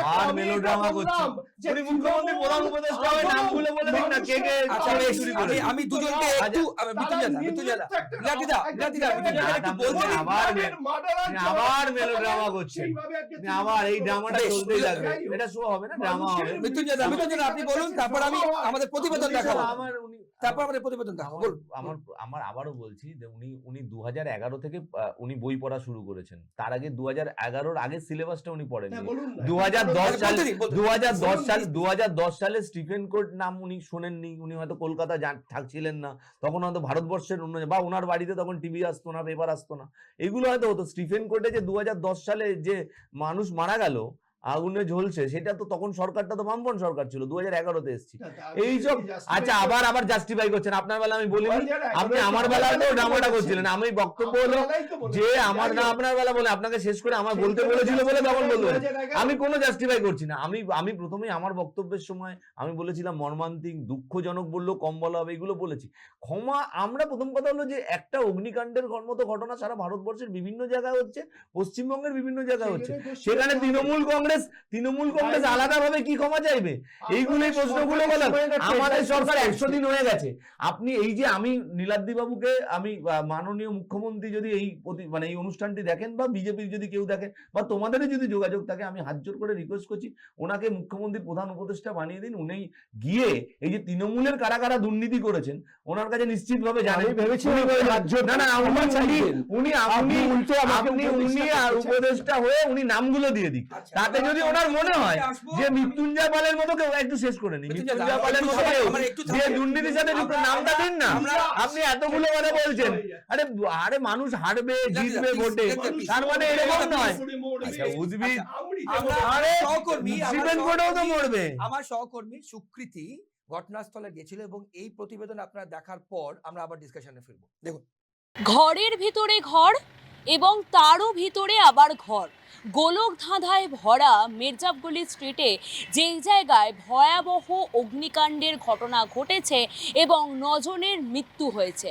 আবার মেলোড্রামা করছেন, উনি মুখ্যমন্ত্রী প্রধান উপদেষ্টা হয়ে নামগুলো বলে দিন না কে কে চুরি করে। আমি দুজনকে একটু আবার মেলোড্রামা করছেন। এইভাবে আজকে আবার এই ড্রামাটা বেশ, চলতেই থাকবে, যাই হোক। এটা শো হবে না, ড্রামা হবে। মৃত্যুঞ্জয় দা, আপনি বলুন, তারপর আমি আমাদের প্রতিবেদন দেখাবো, তারপর আমাদের প্রতিবেদন দেখাবো। বলুন। আমার আবারও বলছি যে উনি 2011 থেকে উনি বই পড়া শুরু করেছেন। তার আগে 2011 আগে সিলেবাসটা উনি পড়েননি। হ্যাঁ, বলুন না। 2010 সাল বলতে দিন, বলতে দিন। 2010 সালে স্টিফেন কোড নাম উনি শোনেননি, উনি হয়তো কলকাতা থাকছিলেন না, তখন হয়তো ভারতবর্ষের অন্য বা ওনার বাড়িতে তখন টিভি আসতো না, পেপার আসতো না, এগুলো হয়তো হতো। স্টিফেন কোডে যে 2010 সালে যে মানুষ মারা গেল আগুনে ঝলছে, সেটা তো তখন সরকারটা তো বামপন সরকার ছিল, 2011-তে এসেছি। এইসব আচ্ছা আবার জাস্টিফাই করছেন। আপনার বেলা আমি বলিনি, আপনি আমার বেলায় তো ড্রামাটা করছিলেন। আমি বক্তব্য হলো যে আমার না আপনার বেলা বলে আপনাকে শেষ করে আমার বলতে বলেছিল বলে তখন বলবেন। আমি কোনো জাস্টিফাই করছি না। আমি প্রথমেই আমার বক্তব্যের সময় আমি বলেছিলাম মর্মান্তিক, দুঃখজনক বললেও কম বলা হবে, এগুলো বলেছি। ক্ষমা, আমরা প্রথম কথা হলো যে একটা অগ্নিকাণ্ডের মতো ঘটনা সারা ভারতবর্ষের বিভিন্ন জায়গায় হচ্ছে, পশ্চিমবঙ্গের বিভিন্ন জায়গায় হচ্ছে, সেখানে তৃণমূল কংগ্রেস আলাদাভাবে কি ক্ষমা চাইবে? এইগুলোই প্রশ্নগুলো বলেন। আমাদের সরকার 100 দিন হয়ে গেছে। আপনি এই যে আমি নীলাদ্রি বাবুকে, আমি মাননীয় মুখ্যমন্ত্রী যদি এই মানে এই অনুষ্ঠানটি দেখেন বা বিজেপির যদি কেউ দেখেন বা তোমাদেরও যদি যোগাযোগ থাকে, আমি হাত জোর করে রিকোয়েস্ট করছি ওনাকে মুখ্যমন্ত্রীর প্রধান উপদেষ্টা বানিয়ে দিন। উনি গিয়ে এই যে তৃণমূলের কারা কারা দুর্নীতি করেছেন ওনার কাছে নিশ্চিতভাবে জানেন। উনি আর উপদেষ্টা হয়ে উনি নামগুলো দিয়ে দিক, তাতে যদি ওনার মনে হয় যে মৃত্যুঞ্জয় পালের মতো কেউ, একটু শেষ করে নি, মৃত্যুঞ্জয় পালের মতো কেউ যে দুর্নীতির সাথে যুক্ত, নামটা দিন না। আপনি এতগুলো কথা বলছেন, আরে মানুষ হারবে জিতবে ভোটে, তার মানে এরকম নয়। আচ্ছা উদ্ভিদ, আমার সহকর্মী সুকৃতি ঘটনাস্থলে গেছিল এবং এই প্রতিবেদন আপনারা দেখার পর আমরা আবার ডিসকাশনে ফিরবো। দেখুন, ঘরের ভিতরে ঘর এবং তারও ভিতরে আবার ঘর, গোলক ধাঁধায় ভরা মির্জাফগলি স্ট্রিটে যেই জায়গায় ভয়াবহ অগ্নিকাণ্ডের ঘটনা ঘটেছে এবং 9 জনের মৃত্যু হয়েছে।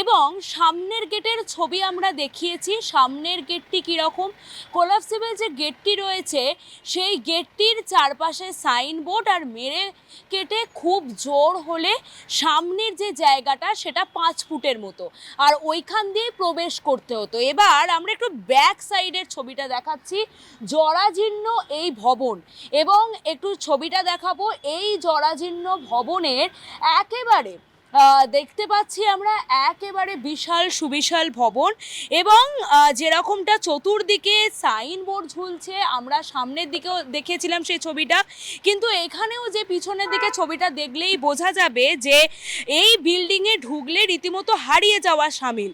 এবং সামনের গেটের ছবি আমরা দেখিয়েছি। সামনের গেটটি কীরকম, কোলাপসিবল যে গেটটি রয়েছে সেই গেটটির চারপাশে সাইনবোর্ড, আর মেরে কেটে খুব জোর হলে সামনের যে জায়গাটা সেটা 5 ফুটের মতো, আর ওইখান দিয়ে প্রবেশ করতে হতো। এবার আমরা একটু ব্যাক সাইডের ছবিটা দেখাচ্ছি, জরাজীর্ণ এই ভবন, এবং একটু ছবিটা দেখাবো এই জরাজীর্ণ ভবনের একেবারে দেখতে পাচ্ছি আমরা একেবারে বিশাল সুবিশাল ভবন, এবং যেরকমটা চতুর্দিকে সাইনবোর্ড ঝুলছে, আমরা সামনের দিকেও দেখেছিলাম সেই ছবিটা, কিন্তু এখানেও যে পিছনের দিকে ছবিটা দেখলেই বোঝা যাবে যে এই বিল্ডিংয়ে ঢুকলে রীতিমতো হারিয়ে যাওয়া সামিল।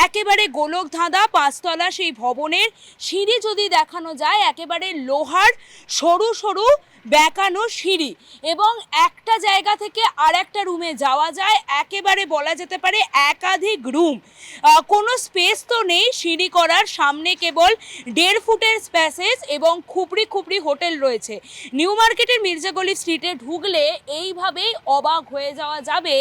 একেবারে গোলক ধাঁধা 5 তলা সেই ভবনের সিঁড়ি যদি দেখানো যায়, একেবারে লোহার সরু সরু বেঁকানো সিঁড়ি, এবং একটা জায়গা থেকে আর একটা রুমে যাওয়া যায়, একেবারে বলা যেতে পারে একাধিক রুম, কোনো স্পেস তো নেই সিঁড়ি করার, সামনে কেবল 1.5 ফুটের স্পেসেস এবং খুপড়ি খুপড়ি হোটেল রয়েছে। নিউ মার্কেটের মির্জাগলি স্ট্রিটে ঢুকলে এইভাবেই অবাক হয়ে যাওয়া যাবে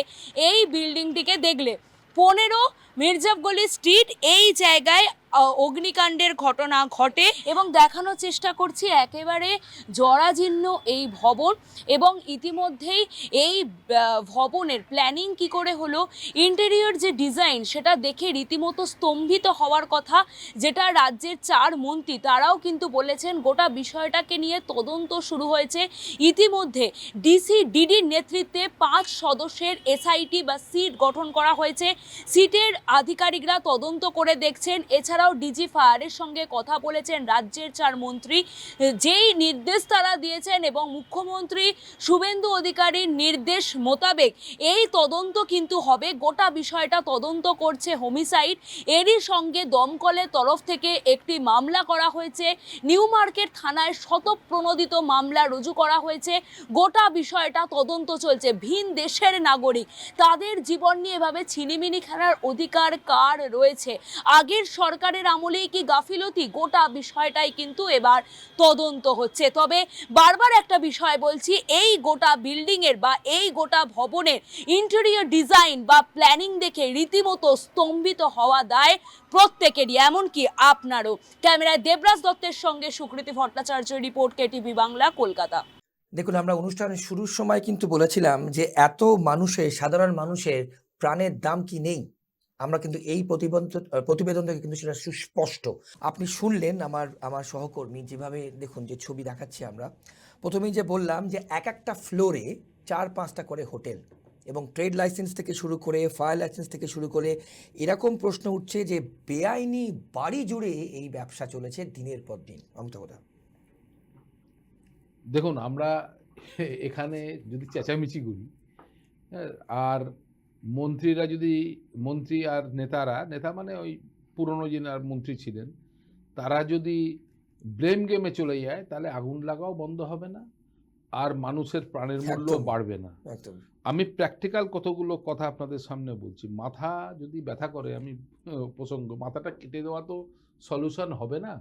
এই বিল্ডিংটিকে দেখলে। 15 মির্জাফগলি স্ট্রিট, এই জায়গায় অগ্নিকাণ্ডের ঘটনা ঘটে এবং দেখানোর চেষ্টা করছি একেবারে জরাজীর্ণ এই ভবন, এবং ইতিমধ্যেই এই ভবনের প্ল্যানিং কি করে হলো, ইন্টেরিয়র যে ডিজাইন সেটা দেখে রীতিমতো স্তম্ভিত হওয়ার কথা, যেটা রাজ্যের 4 মন্ত্রী তারাও কিন্তু বলেছেন। গোটা বিষয়টাকে নিয়ে তদন্ত শুরু হয়েছে ইতিমধ্যে। ডিসিডিডির নেতৃত্বে 5 সদস্যের এসআইটি বা সিট গঠন করা হয়েছে। সিটের আধিকারিকরা তদন্ত করে দেখছেন। এছাড়াও ডিজি ফায়ারের সঙ্গে কথা বলেছেন রাজ্যের 4 মন্ত্রী, যেই নির্দেশ তারা দিয়েছেন এবং মুখ্যমন্ত্রী শুভেন্দু অধিকারীর নির্দেশ মোতাবেক এই তদন্ত কিন্তু হবে। গোটা বিষয়টা তদন্ত করছে হোমিসাইড, এরই সঙ্গে দমকলের তরফ থেকে একটি মামলা করা হয়েছে, নিউ মার্কেট থানায় শতপ্রণোদিত মামলা রুজু করা হয়েছে। গোটা বিষয়টা তদন্ত চলছে। ভিন দেশের নাগরিক, তাদের জীবন নিয়ে এভাবে ছিনিমিনি খেলার অধিকার কার রয়েছে? আগের সরকারের আমলেই কি গাফিলতি? গোটা বিষয়টাই কিন্তু এবার তদন্ত হচ্ছে। তবে বারবার একটা বিষয় বলছি, এই গোটা বিল্ডিং এর বা এই গোটা ভবনের ইন্টেরিয়র ডিজাইন বা প্ল্যানিং দেখে রীতিমতো স্তম্ভিত হওয়া দায় প্রত্যেকেরই, এমনকি আপনারও। ক্যামেরায় দেবরাজ দত্তের সঙ্গে সুকৃতি ভট্টাচার্য, রিপোর্ট কেটিভি বাংলা, কলকাতা। দেখুন, আমরা অনুষ্ঠানের শুরুর সময় কিন্তু বলেছিলাম যে এত মানুষের, সাধারণ মানুষের প্রাণের দাম কি নেই? আমরা কিন্তু এই প্রতিবেদন থেকে কিন্তু সেটা সুস্পষ্ট। আপনি শুনলেন আমার সহকর্মী যেভাবে, দেখুন যে ছবি দেখাচ্ছি আমরা, প্রথমেই যে বললাম যে একটা ফ্লোরে 4-5টা করে হোটেল, এবং ট্রেড লাইসেন্স থেকে শুরু করে ফায়ার লাইসেন্স থেকে শুরু করে এরকম প্রশ্ন উঠছে যে বেআইনি বাড়ি জুড়ে এই ব্যবসা চলেছে দিনের পর দিন। অমিতাভ, দেখুন আমরা এখানে যদি চেঁচামেচি করি, আর মন্ত্রীরা যদি, মন্ত্রী আর নেতা মানে ওই পুরনো যিনি আর মন্ত্রী ছিলেন, তারা যদি ব্লেম গেমে চলে যায়, তাহলে আগুন লাগাও বন্ধ হবে না, আর মানুষের প্রাণের মূল্য একদম। বাড়বে না। একদম আমি প্র্যাকটিক্যাল কতগুলো কথা আপনাদের সামনে বলছি। মাথা যদি ব্যথা করে, আমি প্রসঙ্গ, মাথাটা কেটে দেওয়া তো সলিউশন হবে না।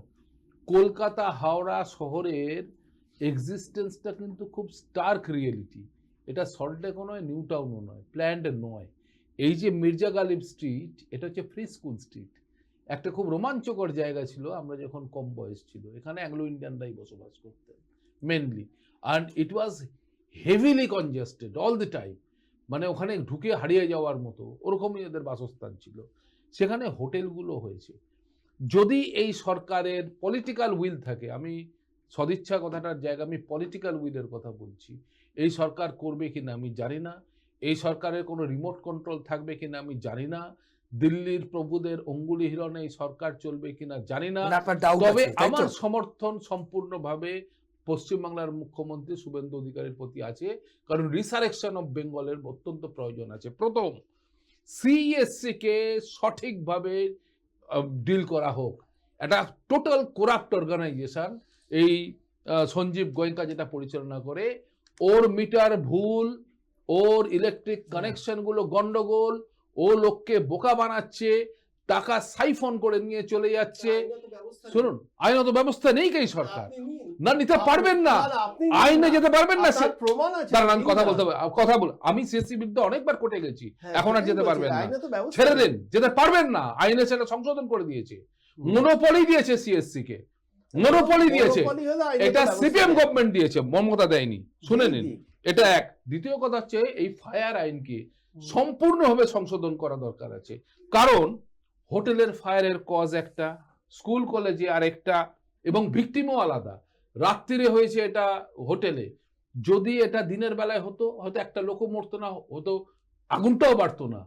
কলকাতা হাওড়া শহরের এক্সিস্টেন্সটা কিন্তু খুব স্টার্ক রিয়েলিটি। এটা সল্টলেকও নয়, নিউ টাউনও নয়, প্ল্যান্ড নয়। এই যে মির্জা গালিব স্ট্রিট, এটা হচ্ছে ফ্রি স্কুল স্ট্রিট, একটা খুব রোমাঞ্চকর জায়গা ছিল আমরা যখন কম বয়স ছিল। এখানে অ্যাংলো ইন্ডিয়ানরাই বসবাস করতেন mainly, and it was heavily congested all the time, মানে ওখানে ঢুকে হারিয়ে যাওয়ার মতো ওরকমই ওদের বাসস্থান ছিল। সেখানে হোটেলগুলো হয়েছে। যদি এই সরকারের পলিটিক্যাল উইল থাকে, আমি সদিচ্ছা কথাটার জায়গা, আমি পলিটিক্যাল উইলের কথা বলছি, এই সরকার করবে কিনা আমি জানি না, এই সরকারের কোনো রিমোট কন্ট্রোল থাকবে কিনা আমি জানি না, দিল্লির প্রভুদের অঙ্গুলি হিলনে এই সরকার চলবে কিনা জানি না, তবে আমার সমর্থন সম্পূর্ণভাবে পশ্চিমবাংলার মুখ্যমন্ত্রী শুভেন্দু অধিকারীর প্রতি আছে, কারণ রিসারেকশন অফ বেঙ্গলের অত্যন্ত প্রয়োজন আছে। প্রথম, সিএসসি কে সঠিকভাবে ডিল করা হোক। একটা টোটাল করাপ্ট অর্গানাইজেশন এই সঞ্জীব গোয়েঙ্কা যেটা পরিচালনা করে, ওর মিটার ভুল, ওর ইলেকট্রিক কানেকশনগুলো গন্ডগোল, ও লোককে বোকা বানাচ্ছে, টাকা সাইফন করে নিয়ে চলে যাচ্ছে। শুনুন, আইনত ব্যবস্থা নেই এই সরকার, না নিতে পারবেন না, আইনে যেতে পারবেন না, তার কথা বল। আমি সিএসসি বিরুদ্ধে অনেকবার কোর্টে গেছি, এখন আর যেতে পারবেন না, ছেড়ে দেন, যেতে পারবেন না। আইনে সেটা সংশোধন করে দিয়েছে, মনোপলি দিয়েছে সিএসসি কে, মনোপলি দিয়েছে, এটা সিপিএম গভর্নমেন্ট দিয়েছে, মমতা দেয়নি, শুনে নিন। এটা এক। দ্বিতীয় কথা হচ্ছে, এই ফায়ার আইনকে সম্পূর্ণভাবে সংশোধন করা দরকার আছে, কারণ হোটেলের ফায়ারের কজ একটা, স্কুল কলেজে আরেকটা, এবং ভিকটিমও আলাদা। রাত্রিরে হয়েছে এটা হোটেলে, যদি এটা দিনের বেলায় হতো হয়তো একটা লোকও মরতো না, হতো আগুনটাও বাড়তো না।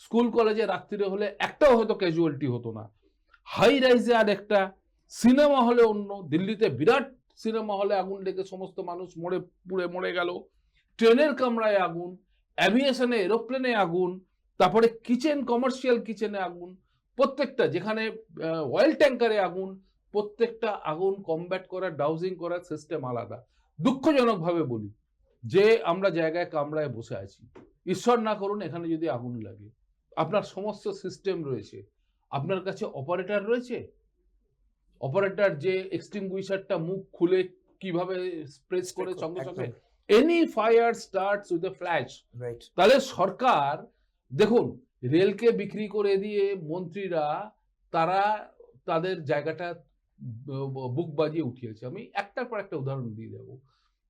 স্কুল কলেজে রাত্রিরে হলে একটাও হয়তো ক্যাজুয়ালিটি হতো না। হাই রাইজে আর একটা, সিনেমা হলে অন্য, দিল্লিতে বিরাট সিনেমা হলে আগুন লেগে সমস্ত মানুষ পুড়ে মরে গেল, ট্রেনের কামরায় আগুন, অ্যাভিয়েশনে এরোপ্লেনে আগুন, তারপরে কিচেন, কমার্শিয়াল কিচেনে আগুন, প্রত্যেকটা, যেখানে অয়েল ট্যাঙ্কারে আগুন, প্রত্যেকটা আগুন কমব্যাট করার, ডাউজিং করার সিস্টেম আলাদা। দুঃখজনকভাবে বলি যে আমরা জায়গায় কামরায় বসে আছি, ঈশ্বর না করুন এখানে যদি আগুন লাগে, আপনার সমস্ত সিস্টেম রয়েছে, আপনার কাছে অপারেটর রয়েছে, অপারেটর যে এক্সটিংগুইশারটা মুখ খুলে কিভাবে প্রেস করে সঙ্গে সঙ্গে, any fire starts with a flash. তাহলে সরকার, দেখুন, রেলকে বিক্রি করে দিয়ে মন্ত্রীরা তারা তাদের জায়গাটা বুক বাজিয়ে উঠিয়েছে। আমি একটার পর একটা উদাহরণ দিয়ে দেব।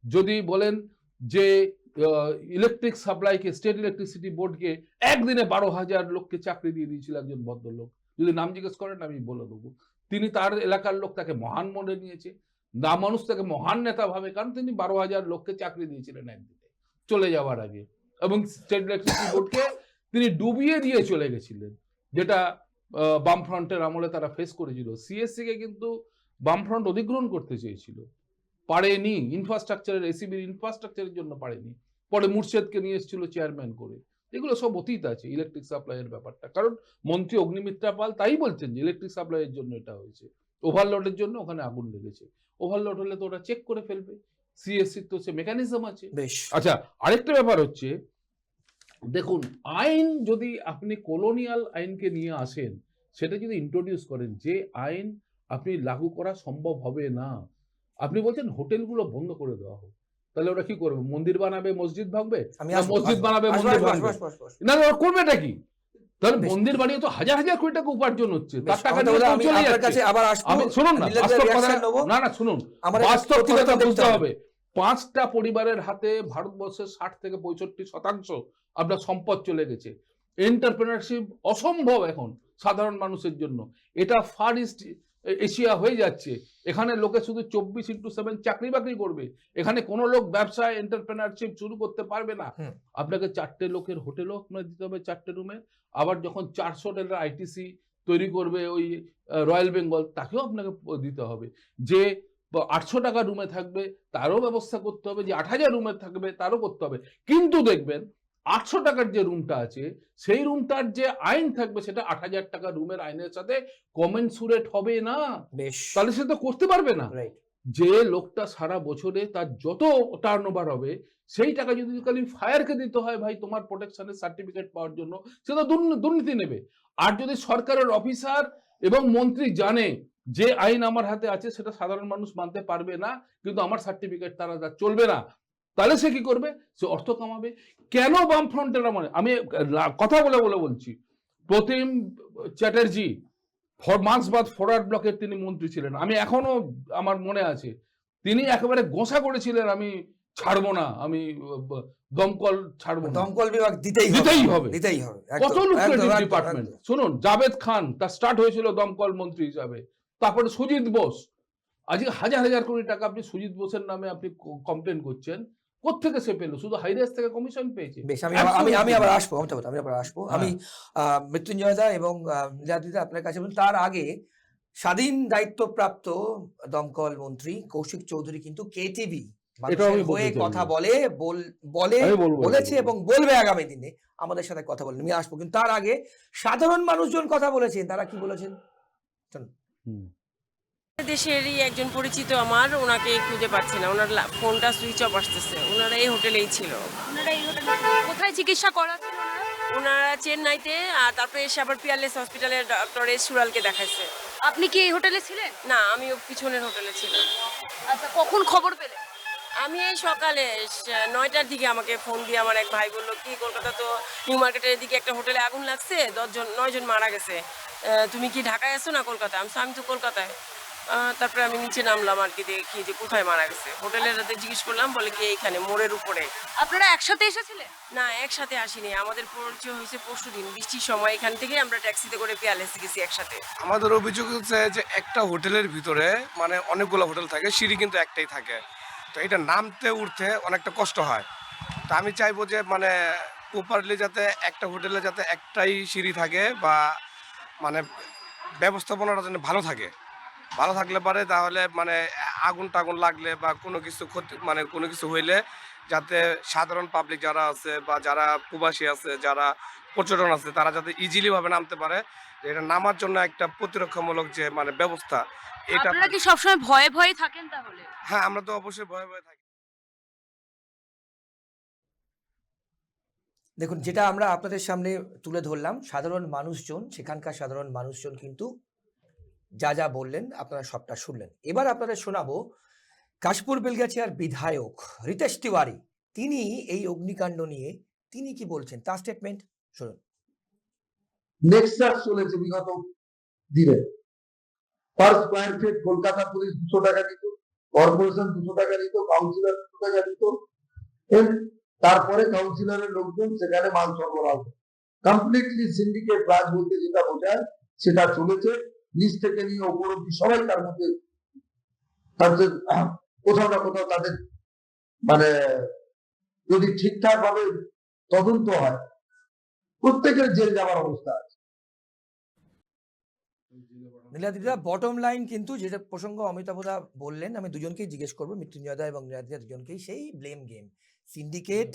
যদি বলেন যে ইলেকট্রিক সাপ্লাইকে, স্টেট ইলেকট্রিসিটি বোর্ডকে একদিনে 12,000 লোককে চাকরি দিয়ে দিয়েছিল একজন ভদ্রলোক, যদি নাম জিজ্ঞেস করেন আমি বলে দেবো। তিনি, তার এলাকার লোক তাকে মহান মনে নিয়েছে, না মানুষ তাকে মহান নেতা ভাবে, কারণ তিনি 12,000 লোককে চাকরি দিয়েছিলেন একদিনে চলে যাওয়ার আগে, এবং স্টেট ইলেকট্রিসিটি বোর্ডকে তিনি ডুবিয়ে দিয়ে চলে গেছিলেন, যেটা বামফ্রন্টের আমলে তারা ফেস করেছিল। সিএসসি কে কিন্তু বামফ্রন্ট অধিগ্রহণ করতে চেয়েছিল, পারেনি, ইনফ্রাস্ট্রাকচারের, এসিবির ইনফ্রাস্ট্রাকচারের জন্য পারেনি, পরে মুর্শেদকে নিয়ে এসেছিল চেয়ারম্যান করে। এগুলো সব অতীত আছে ইলেকট্রিক সাপ্লাইয়ের ব্যাপারটা, কারণ মন্ত্রী অগ্নিমিত্রা পাল তাই বলছেন যে ইলেকট্রিক সাপ্লাইয়ের জন্য এটা হয়েছে, ওভারলোডের জন্য ওখানে আগুন লেগেছে। ওভারলোড হলে তো ওরা চেক করে ফেলবে, সিএসসি তো সে মেকানিজম আছে। আচ্ছা, আরেকটা ব্যাপার হচ্ছে, দেখুন, আইন যদি আপনি কলোনিয়াল আইনকে নিয়ে আসেন, সেটা যদি ইন্ট্রোডিউস করেন, যে আইন আপনি লাগু করা সম্ভব হবে না। আপনি বলছেন হোটেলগুলো বন্ধ করে দেওয়া হোক, তাহলে ওরা কি করবে? মন্দির বানাবে, মসজিদ ভাঙবে, মসজিদ বানাবে, মন্দির ভাঙবে, না ওরা করবেটা কি? তাহলে মন্দির বানিয়ে তো হাজার হাজার কোটি টাকা উপার্জন হচ্ছে, তার টাকা নিয়ে চলে যাচ্ছে। আমি শুনুন না, না শুনুন, বাস্তব কথা বুঝতে হবে। 5টা পরিবারের হাতে ভারতবর্ষের 60 থেকে 65% আপনার সম্পদ চলে গেছে। এন্টারপ্রেনারশিপ অসম্ভব এখন সাধারণ মানুষের জন্য। এটা ফার ইস্ট এশিয়া হয়ে যাচ্ছে। এখানে লোকে শুধু 24/7 চাকরি বাকরি করবে, এখানে কোনো লোক ব্যবসায় এন্টারপ্রেনারশিপ শুরু করতে পারবে না। আপনাকে 4টে লোকের হোটেলও আপনার দিতে হবে, 4টে রুমে। আবার যখন 400 হোটেলের আইটিসি তৈরি করবে ওই রয়্যাল বেঙ্গল, তাকেও আপনাকে দিতে হবে। যে 800 টাকা রুমে থাকবে তারও ব্যবস্থা করতে হবে, যে 8000 রুমে থাকবে তারও করতে হবে। কিন্তু দেখবেন 800 টাকার যে রুমটা আছে সেই রুমটার যে আইন থাকবে সেটা 8000 টাকা রুমের আইনের সাথে কমেনসুরেট হবে না। বেশ, তাহলে সে তো করতে পারবে না। রাইট। যে লোকটা সারা বছরে তার যত টার্নওভার হবে সেই টাকা যদি খালি ফায়ারকে দিতে হয় ভাই তোমার প্রোটেকশনের সার্টিফিকেট পাওয়ার জন্য, সে তো দুর্নীতি নেবে। আর যদি সরকারের অফিসার এবং মন্ত্রী জানে যে আইন আমার হাতে আছে সেটা সাধারণ মানুষ মানতে পারবে না, কিন্তু আমার সার্টিফিকেট তারা চলবে না, তাহলে সে কি করবে? সে অর্থ কামাবে। কেন বামফ্রন্টেরা আমি কথা বলে বলছি, প্রতিম চ্যাটার্জি মার্ক্সবাদ ফরওয়ার্ড ব্লকের তিনি মন্ত্রী ছিলেন, আমি এখনো আমার মনে আছে, তিনি একেবারে গোসা করেছিলেন আমি ছাড়বো না, আমি দমকল ছাড়বো না, দমকল বিভাগ দিতেই হবে। কত লুক্রেটিভ ডিপার্টমেন্ট। শুনুন, জাভেদ খান তার স্টার্ট হয়েছিল দমকল মন্ত্রী হিসাবে, তারপরে সুজিত বোস, আজকে হাজার হাজার কোটি টাকা আপনি সুজিত বোসের নামে আপনি কমপ্লেন করছেন, কোত্থেকে সে পেল? শুধু হাইরেস থেকে কমিশন পেয়েছে। বেশ, আমি আবার আসবো। আমি মৃত্যুঞ্জয় দা এবং লীলাদিদা আপনার কাছে বলুন, তার আগে স্বাধীন দায়িত্বপ্রাপ্ত দমকল মন্ত্রী কৌশিক চৌধুরী কিন্তু কেটিভি হয়ে কথা বলেছে এবং বলবে আগামী দিনে, আমাদের সাথে কথা বলেন, আমি আসবো। কিন্তু তার আগে সাধারণ মানুষজন কথা বলেছেন, তারা কি বলেছেন? দেশেরই একজন পরিচিত আমার, ওনাকে খুঁজে পাচ্ছি না, ওনার ফোনটা সুইচ অফ আসতেছে। ওনারা এই হোটেলেই ছিল। কোথায় চিকিৎসা করাচ্ছেন ওনারা চেন্নাইতে, আর তারপরে এসে আবার পিয়ারলেস হসপিটালের ডক্টর এস সুরালকে দেখাইছে। আপনি কি এই হোটেলে ছিলেন? না, আমি পিছনের হোটেলে ছিলাম। আচ্ছা, কখন খবর পেলেন? আমি এই সকালে 9টার দিকে আমাকে ফোন দিয়ে আমার এক ভাই বললো কি কলকাতা তো নিউ মার্কেটের দিকে একটা হোটেলে আগুন লাগছে, 9 জন মারা গেছে, তুমি কি ঢাকায় আছো না কলকাতায়? আমি তো কলকাতায়। তারপরে আমি নিচে নামলাম আর কি, দেখি যে কোথায় মারা গেছে। হোটেলের রাতে জিজ্ঞেস করলাম, বলে কি এইখানে মোড়ের উপরে। আপনারা একসাথে এসেছিলেন? না, একসাথে আসিনি, আমাদের পরিচয় হয়েছে পরশুদিন বৃষ্টির সময়। এখান থেকে আমরা ট্যাক্সিতে করে পিয়ারলেসে গেছি একসাথে। আমাদের অভিযোগ হচ্ছে যে একটা হোটেলের ভিতরে মানে অনেকগুলো হোটেল থাকে, সিঁড়ি কিন্তু একটাই থাকে, তো এটা নামতে উঠতে অনেকটা কষ্ট হয়। তো আমি চাইবো যে মানে প্রপারলি যাতে একটা হোটেলে যাতে একটাই সিঁড়ি থাকে, বা মানে ব্যবস্থাপনাটা যেন ভালো থাকে। ভালো থাকলে পারে তাহলে মানে আগুন টাগুন লাগলে বা কোনো কিছু ক্ষতি মানে কোনো কিছু হইলে যাতে সাধারণ পাবলিক যারা আছে বা যারা প্রবাসী আছে, যারা পর্যটন আছে, তারা যাতে ইজিলি ভাবে নামতে পারে। এটা নামার জন্য একটা প্রতিরক্ষামূলক যে মানে ব্যবস্থা, এটা। আপনারা কি সবসময় ভয়ে ভয়ে থাকেন তাহলে? হ্যাঁ, আমরা তো অবশ্যই ভয়ে ভয়ে থাকি। দেখুন, যেটা আমরা আপনাদের সামনে তুলে ধরলাম, সাধারণ মানুষজন, সেখানকার সাধারণ মানুষজন কিন্তু যা বললেন আপনারা সবটা শুনলেন। এবার আপনাদের শোনাবো কাশপুর বেলগাছিয়ার বিধায়ক রিতেশ তিওয়ারি, তিনি এই অগ্নিকাণ্ড নিয়ে তিনি কি বলছেন, তার স্টেটমেন্ট শুনুন। নেক্সাস চলেছে বিগত দিনে, per square feet Kolkata police 200 টাকা নিত, কর্পোরেশন 200 টাকা নিত, কাউন্সিলর 200 টাকা নিত, তারপরে কাউন্সিলরের লোকজন সেখানে মাল সরবরাহ। কমপ্লিটলি সিন্ডিকেট রাজ বলতে যেটা বোঝায় সেটা চলেছে, নিচ থেকে নিয়ে ওপর অব্দি সবাই তার মধ্যে কোথাও না কোথাও তাদের মানে যদি ঠিকঠাক ভাবে তদন্ত হয় প্রত্যেকের জেল যাওয়ার অবস্থা আছে। নীলাদিদা, বটম লাইন কিন্তু যেটা প্রসঙ্গ অমিতাভদা বললেন, আমি দুজনকেই জিজ্ঞেস করবো, মৃত্যুঞ্জয়দা এবং নীলাদিদা দুজনকেই, সেই ব্লেম গেম, সিন্ডিকেট,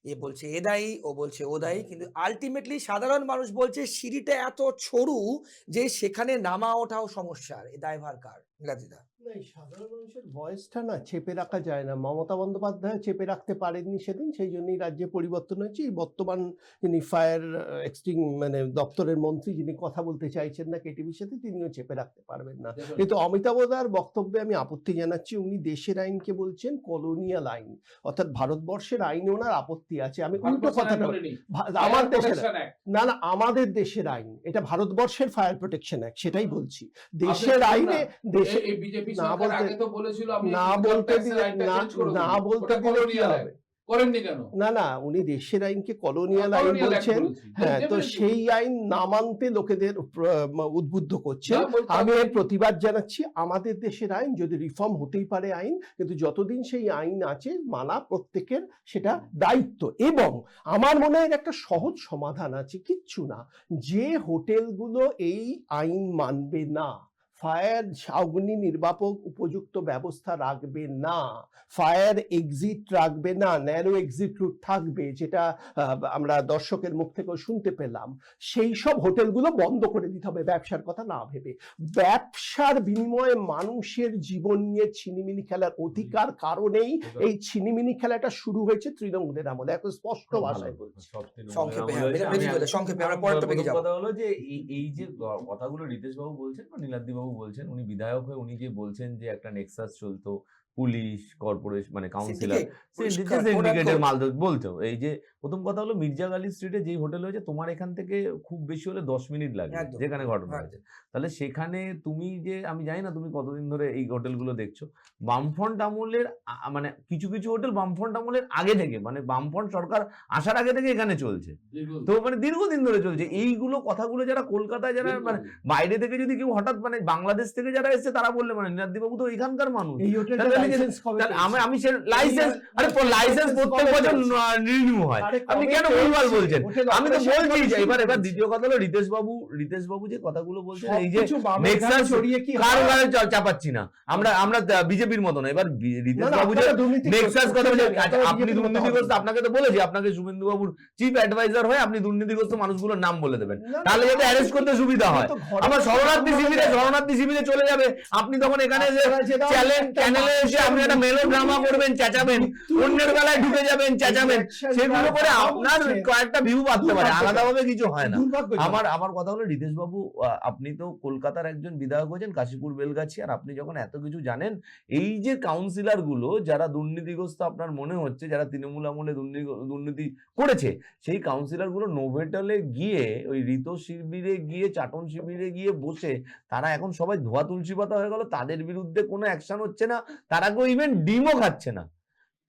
এ বলছে এ দায়ী, ও বলছে ও দায়ী, কিন্তু আলটিমেটলি সাধারণ মানুষ বলছে সিঁড়িটা এত সরু যে সেখানে নামা ওঠাও সমস্যার, এ দায়ভার কার? নীলাদিদা, সাধারণ মানুষের ভয়েসটা না চেপে রাখা যায় না। মমতা বন্দ্যোপাধ্যায় চেপে রাখতে পারেননি সেদিন, সেই জন্যই রাজ্যে পরিবর্তন হয়েছে। এই বর্তমান যিনি ফায়ার মানে দপ্তরের মন্ত্রী, যিনি কথা বলতে চাইছেন না কেটিভির সাথে, তিনিও চেপে রাখতে পারবেন না। কিন্তু অমিতাভদার বক্তব্যে আমি আপত্তি জানাচ্ছি। উনি দেশের আইনকে বলছেন কলোনিয়াল আইন, অর্থাৎ ভারতবর্ষের আইনে ওনার আপত্তি আছে। আমি উল্টো কথাটা, আমার দেশের না, আমাদের দেশের আইন, এটা ভারতবর্ষের ফায়ার প্রোটেকশন অ্যাক্ট, সেটাই বলছি। দেশের আইনে দেশে না বলতে দিলে কি হবে? করেননি কেন? না না, উনি দেশের আইনকে কলোনিয়াল আইন Colonial Act বলছেন। বলেছি। হ্যাঁ, তো Definitely। সেই আইন না মানতে লোকেদের উদ্বুদ্ধ করছেন। না, বলতে আমি হবে। এর প্রতিবাদ জানাচ্ছি। আমাদের দেশের আইন যদি রিফর্ম হতেই পারে আইন, কিন্তু যতদিন সেই আইন আছে মানা প্রত্যেকের সেটা দায়িত্ব। এবং আমার মনে হয় একটা সহজ সমাধান আছে, কিচ্ছু না। যে হোটেলগুলো এই আইন মানবে না, ফায়ার অগ্নি নির্বাপক উপযুক্ত ব্যবস্থা রাখবে না, ফায়ার এক্সিট রাখবে না, ন্যারো এক্সিট রুট থাকবে, যেটা আমরা দর্শকের মুখ থেকেও শুনতে পেলাম, সেই সব হোটেলগুলো বন্ধ করে দিতে হবে, ব্যবসার কথা না ভেবে। ব্যবসার বিনিময়ে মানুষের জীবন নিয়ে ছিনিমিনি খেলার অধিকার কারণেই এই ছিনিমিনি খেলাটা শুরু হয়েছে তৃণমূলের আমলে, এখন স্পষ্ট ভাষায় বলছি। সংক্ষেপে, হ্যাঁ, সংক্ষেপে আমরা পরের টপিকে যাব। কথা হলো যে এই যে কথাগুলো রিতেশ বাবু বলছেন বা নীলাদ্রি বাবু বলছেন, উনি বিধায়ক হয়ে উনি যে বলছেন যে একটা নেক্সাস চলতো, পুলিশ, কর্পোরেশন, মানে কাউন্সিলর, সিন্ডিকেটের মাল বলতো। এই যে প্রথম কথা হলো মির্জা গালি স্ট্রিটে যেই হোটেল হয়েছে, তোমার এখান থেকে খুব বেশি হলে 10 মিনিট লাগে একদম। যেখানে ঘটনা হয়েছে। তাহলে সেখানে তুমি যে, আমি জানি না তুমি কতদিন ধরে এই হোটেলগুলো দেখছো, বামফ্রন্ট আমলের মানে কিছু কিছু হোটেল বামফ্রন্ট আমলের আগে থেকে, মানে বামফ্রন্ট সরকার আসার আগে থেকে এখানে চলছে। তো মানে দীর্ঘদিন ধরে চলছে এইগুলো। কথাগুলো যারা কলকাতায়, যারা মানে বাইরে থেকে যদি কেউ হঠাৎ, মানে বাংলাদেশ থেকে যারা এসছে তারা বললে, মানে নীলাদ্রি বাবু তো এখানকার মানুষ, এই হোটেলটা লাইসেন্স কবে পেয়েছে? আমি সে লাইসেন্স, আরে লাইসেন্স প্রত্যেক বছর রিনিউ হয়। আপনি কেন ভুলভাল বলছেন? আমি তো বলছি যে এবার দ্বিতীয় কথা হলো রিতেশ বাবু যে কথাগুলো বলছেন, এই যে নেক্সাস কারো গায়ে চাপাচ্ছি না, আমরা বিজেপির মতো না। এবার রিতেশ বাবু যে নেক্সাস কথা বলছেন, আপনি দুর্নীতিগ্রস্ত, আপনাকে তো বলেছি, আপনাকে শুভেন্দু বাবুর চিফ অ্যাডভাইজার হয়, আপনি দুর্নীতিগ্রস্ত মানুষগুলোর নাম বলে দেবেন, তাহলে যাতে অ্যারেস্ট করতে সুবিধা হয়। আবার শরণার্থী শিবিরে চলে যাবে, আপনি তখন এখানে চ্যানেলে এসে আপনি একটা মেলোড্রামা করবেন, চেঁচাবেন, অন্যের বেলায় ঢুকে যাবেন, চেঁচাবেন, সেগুলো করে আপনার কয়েকটা ভিউ বাড়তে পারে, আলাদাভাবে কিছু হয় না। আমার কথা হলো রিতেশ বাবু, আপনি তো কলকাতার একজন বিধায়ক হয়েছেন, কাশীপুর বেলগাছি, আর আপনি যখন এত কিছু জানেন, এই যে কাউন্সিলর গুলো যারা দুর্নীতিগ্রস্ত আপনার মনে হচ্ছে, যারা তৃণমূল আমলে দুর্নীতি করেছে, সেই কাউন্সিলর গুলো নোভেটলে গিয়ে, ওই ঋত শিবিরে গিয়ে, চাটন শিবিরে গিয়ে বসে, তারা এখন সবাই ধোয়া তুলসী পাতা হয়ে গেল, তাদের বিরুদ্ধে কোনো অ্যাকশন হচ্ছে না, তারা কেউ ইভেন ডিমও খাচ্ছে না।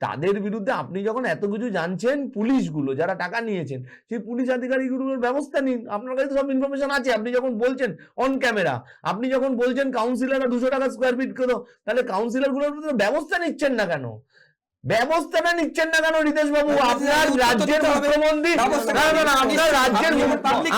তাদের বিরুদ্ধে আপনি যখন এত কিছু জানছেন, পুলিশগুলো যারা টাকা নিয়েছেন, সেই পুলিশ আধিকারিকগুলোর ব্যবস্থা নিন। আপনার কাছে সব ইনফরমেশন আছে। আপনি যখন বলছেন অন ক্যামেরা, আপনি যখন বলছেন কাউন্সিলররা 200 টাকা স্কোয়ার ফিট করো, তাহলে কাউন্সিলরগুলোর ব্যবস্থা নিচ্ছেন না কেন? ব্যবস্থাটা নিচ্ছেন না কেন রিতেশ বাবু? আপনার রাজ্যের মুখ্যমন্ত্রী,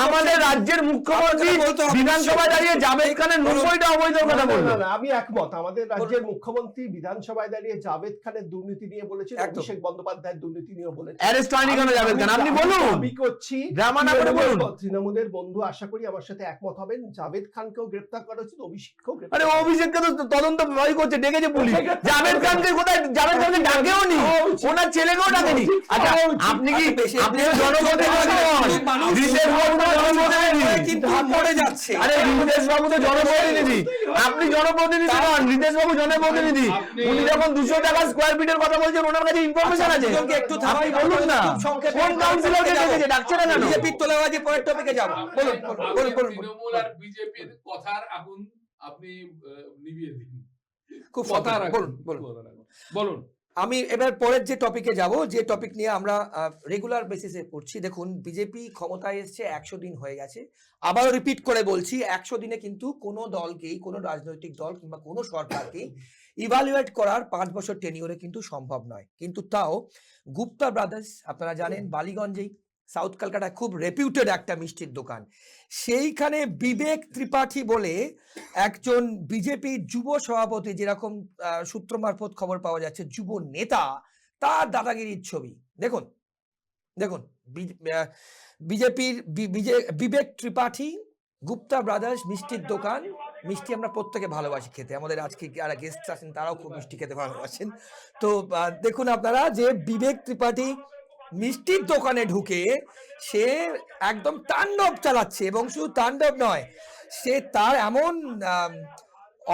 আমাদের রাজ্যের মুখ্যমন্ত্রী বিধানসভায় দাঁড়িয়ে জাভেদ খানের 90টা অবৈধ কথা বললেন। আমি একমত। আমাদের রাজ্যের মুখ্যমন্ত্রী বিধানসভায় দাঁড়িয়ে জাভেদ খানের দুর্নীতি নিয়ে বলেছেন, অভিষেক বন্দ্যোপাধ্যায়ের দুর্নীতি নিয়ে বলেছেন। অ্যারেস্ট হয়নি কেন জাভেদ খান? আপনি বলুন। আমি করছি, ড্রামা না করে বলুন। তৃণমূলের বন্ধু আশা করি আমার সাথে একমত হবেন, জাভেদ খানকেও গ্রেফতার করা উচিত, অভিষেককেও গ্রেফতার। আরে অভিষেককে তো তদন্ত ভয় করছে, ডেকেছে পুলিশ। জাভেদ খানকে কোথায়? জাভেদ খানকে ডাকেও নি, ওনার ছেলেকেও ডাকেনি। আচ্ছা, আপনি কি জনপ্রতিনিধি নন? রিতেশ বাবু তো জনপ্রতিনিধি, কিন্তু পড়ে যাচ্ছে। আরে রিতেশ বাবু তো জনপ্রতিনিধি, আপনি জনপ্রতিনিধি নন, রিতেশ বাবু জনপ্রতিনিধি। উনি যখন 200 টাকা স্কোয়ার ফিটের কথা বলছেন, ওনার কাছে ইনফরমেশন আছে। একটু আপনি বলুন না, কোন কাউন্সিলরকে ডেকেছে? ডাকছে না কেন? বিজেপির তোলাবাজি পরের টপিকে যাব। বলুন। তৃণমূল আর বিজেপির কথার আগুন আপনি নিভিয়ে দিন। খুব বলুন। আমি এবার পরের যে টপিকে যাব, যে টপিক নিয়ে আমরা রেগুলার বেসিসে পড়ছি। দেখুন, বিজেপি ক্ষমতায় এসছে 100 দিন হয়ে গেছে। আবারও রিপিট করে বলছি, 100 দিনে কিন্তু কোনো দলকেই, কোনো রাজনৈতিক দল কিংবা কোনো সরকারকেই ইভালুয়েট করার 5 বছর টেনিওরে কিন্তু সম্ভব নয়। কিন্তু তাও গুপ্তা ব্রাদার্স, আপনারা জানেন, বালিগঞ্জেই, সাউথ কলকাতায় খুব রেপিউটেড একটা মিষ্টির দোকান, সেইখানে বিবেক ত্রিপাঠী বলে একজন বিজেপির যুব সভাপতি, যেরকম সূত্র মারফত খবর পাওয়া যাচ্ছে যুব নেতা, তার দাদাগিরির ছবি। দেখুন বিজেপির বিবেক ত্রিপাঠী, গুপ্তা ব্রাদার্স মিষ্টির দোকান। মিষ্টি আমরা প্রত্যেকে ভালোবাসি খেতে, আমাদের আজকে যারা গেস্ট আছেন তারাও খুব মিষ্টি খেতে ভালোবাসেন। তো দেখুন আপনারা, যে বিবেক ত্রিপাঠী মিষ্টির দোকানে ঢুকে সে একদম তাণ্ডব চালাচ্ছে, এবং শুধু তাণ্ডব নয়, সে তার এমন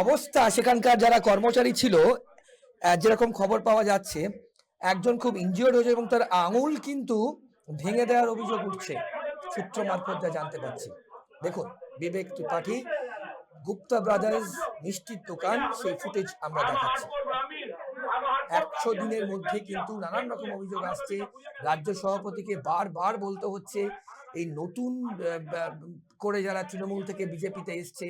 অবস্থা, সেখানকার যারা কর্মচারী ছিল, যেরকম খবর পাওয়া যাচ্ছে, একজন খুব ইনজিওর্ড হয়েছে এবং তার আঙুল কিন্তু ভেঙে দেওয়ার অভিযোগ উঠছে, সূত্র মারফত যা জানতে পারছি। দেখুন, বিবেক ত্রিপাঠী, গুপ্তা ব্রাদার্স মিষ্টির দোকান, সেই ফুটেজ আমরা দেখাচ্ছি। 100 দিনের মধ্যে কিন্তু নানান রকম অভিযোগ আসছে। রাজ্য সভাপতিকে বারবার বলতে হচ্ছে এই নতুন করে যারা তৃণমূল থেকে বিজেপিতে এসছে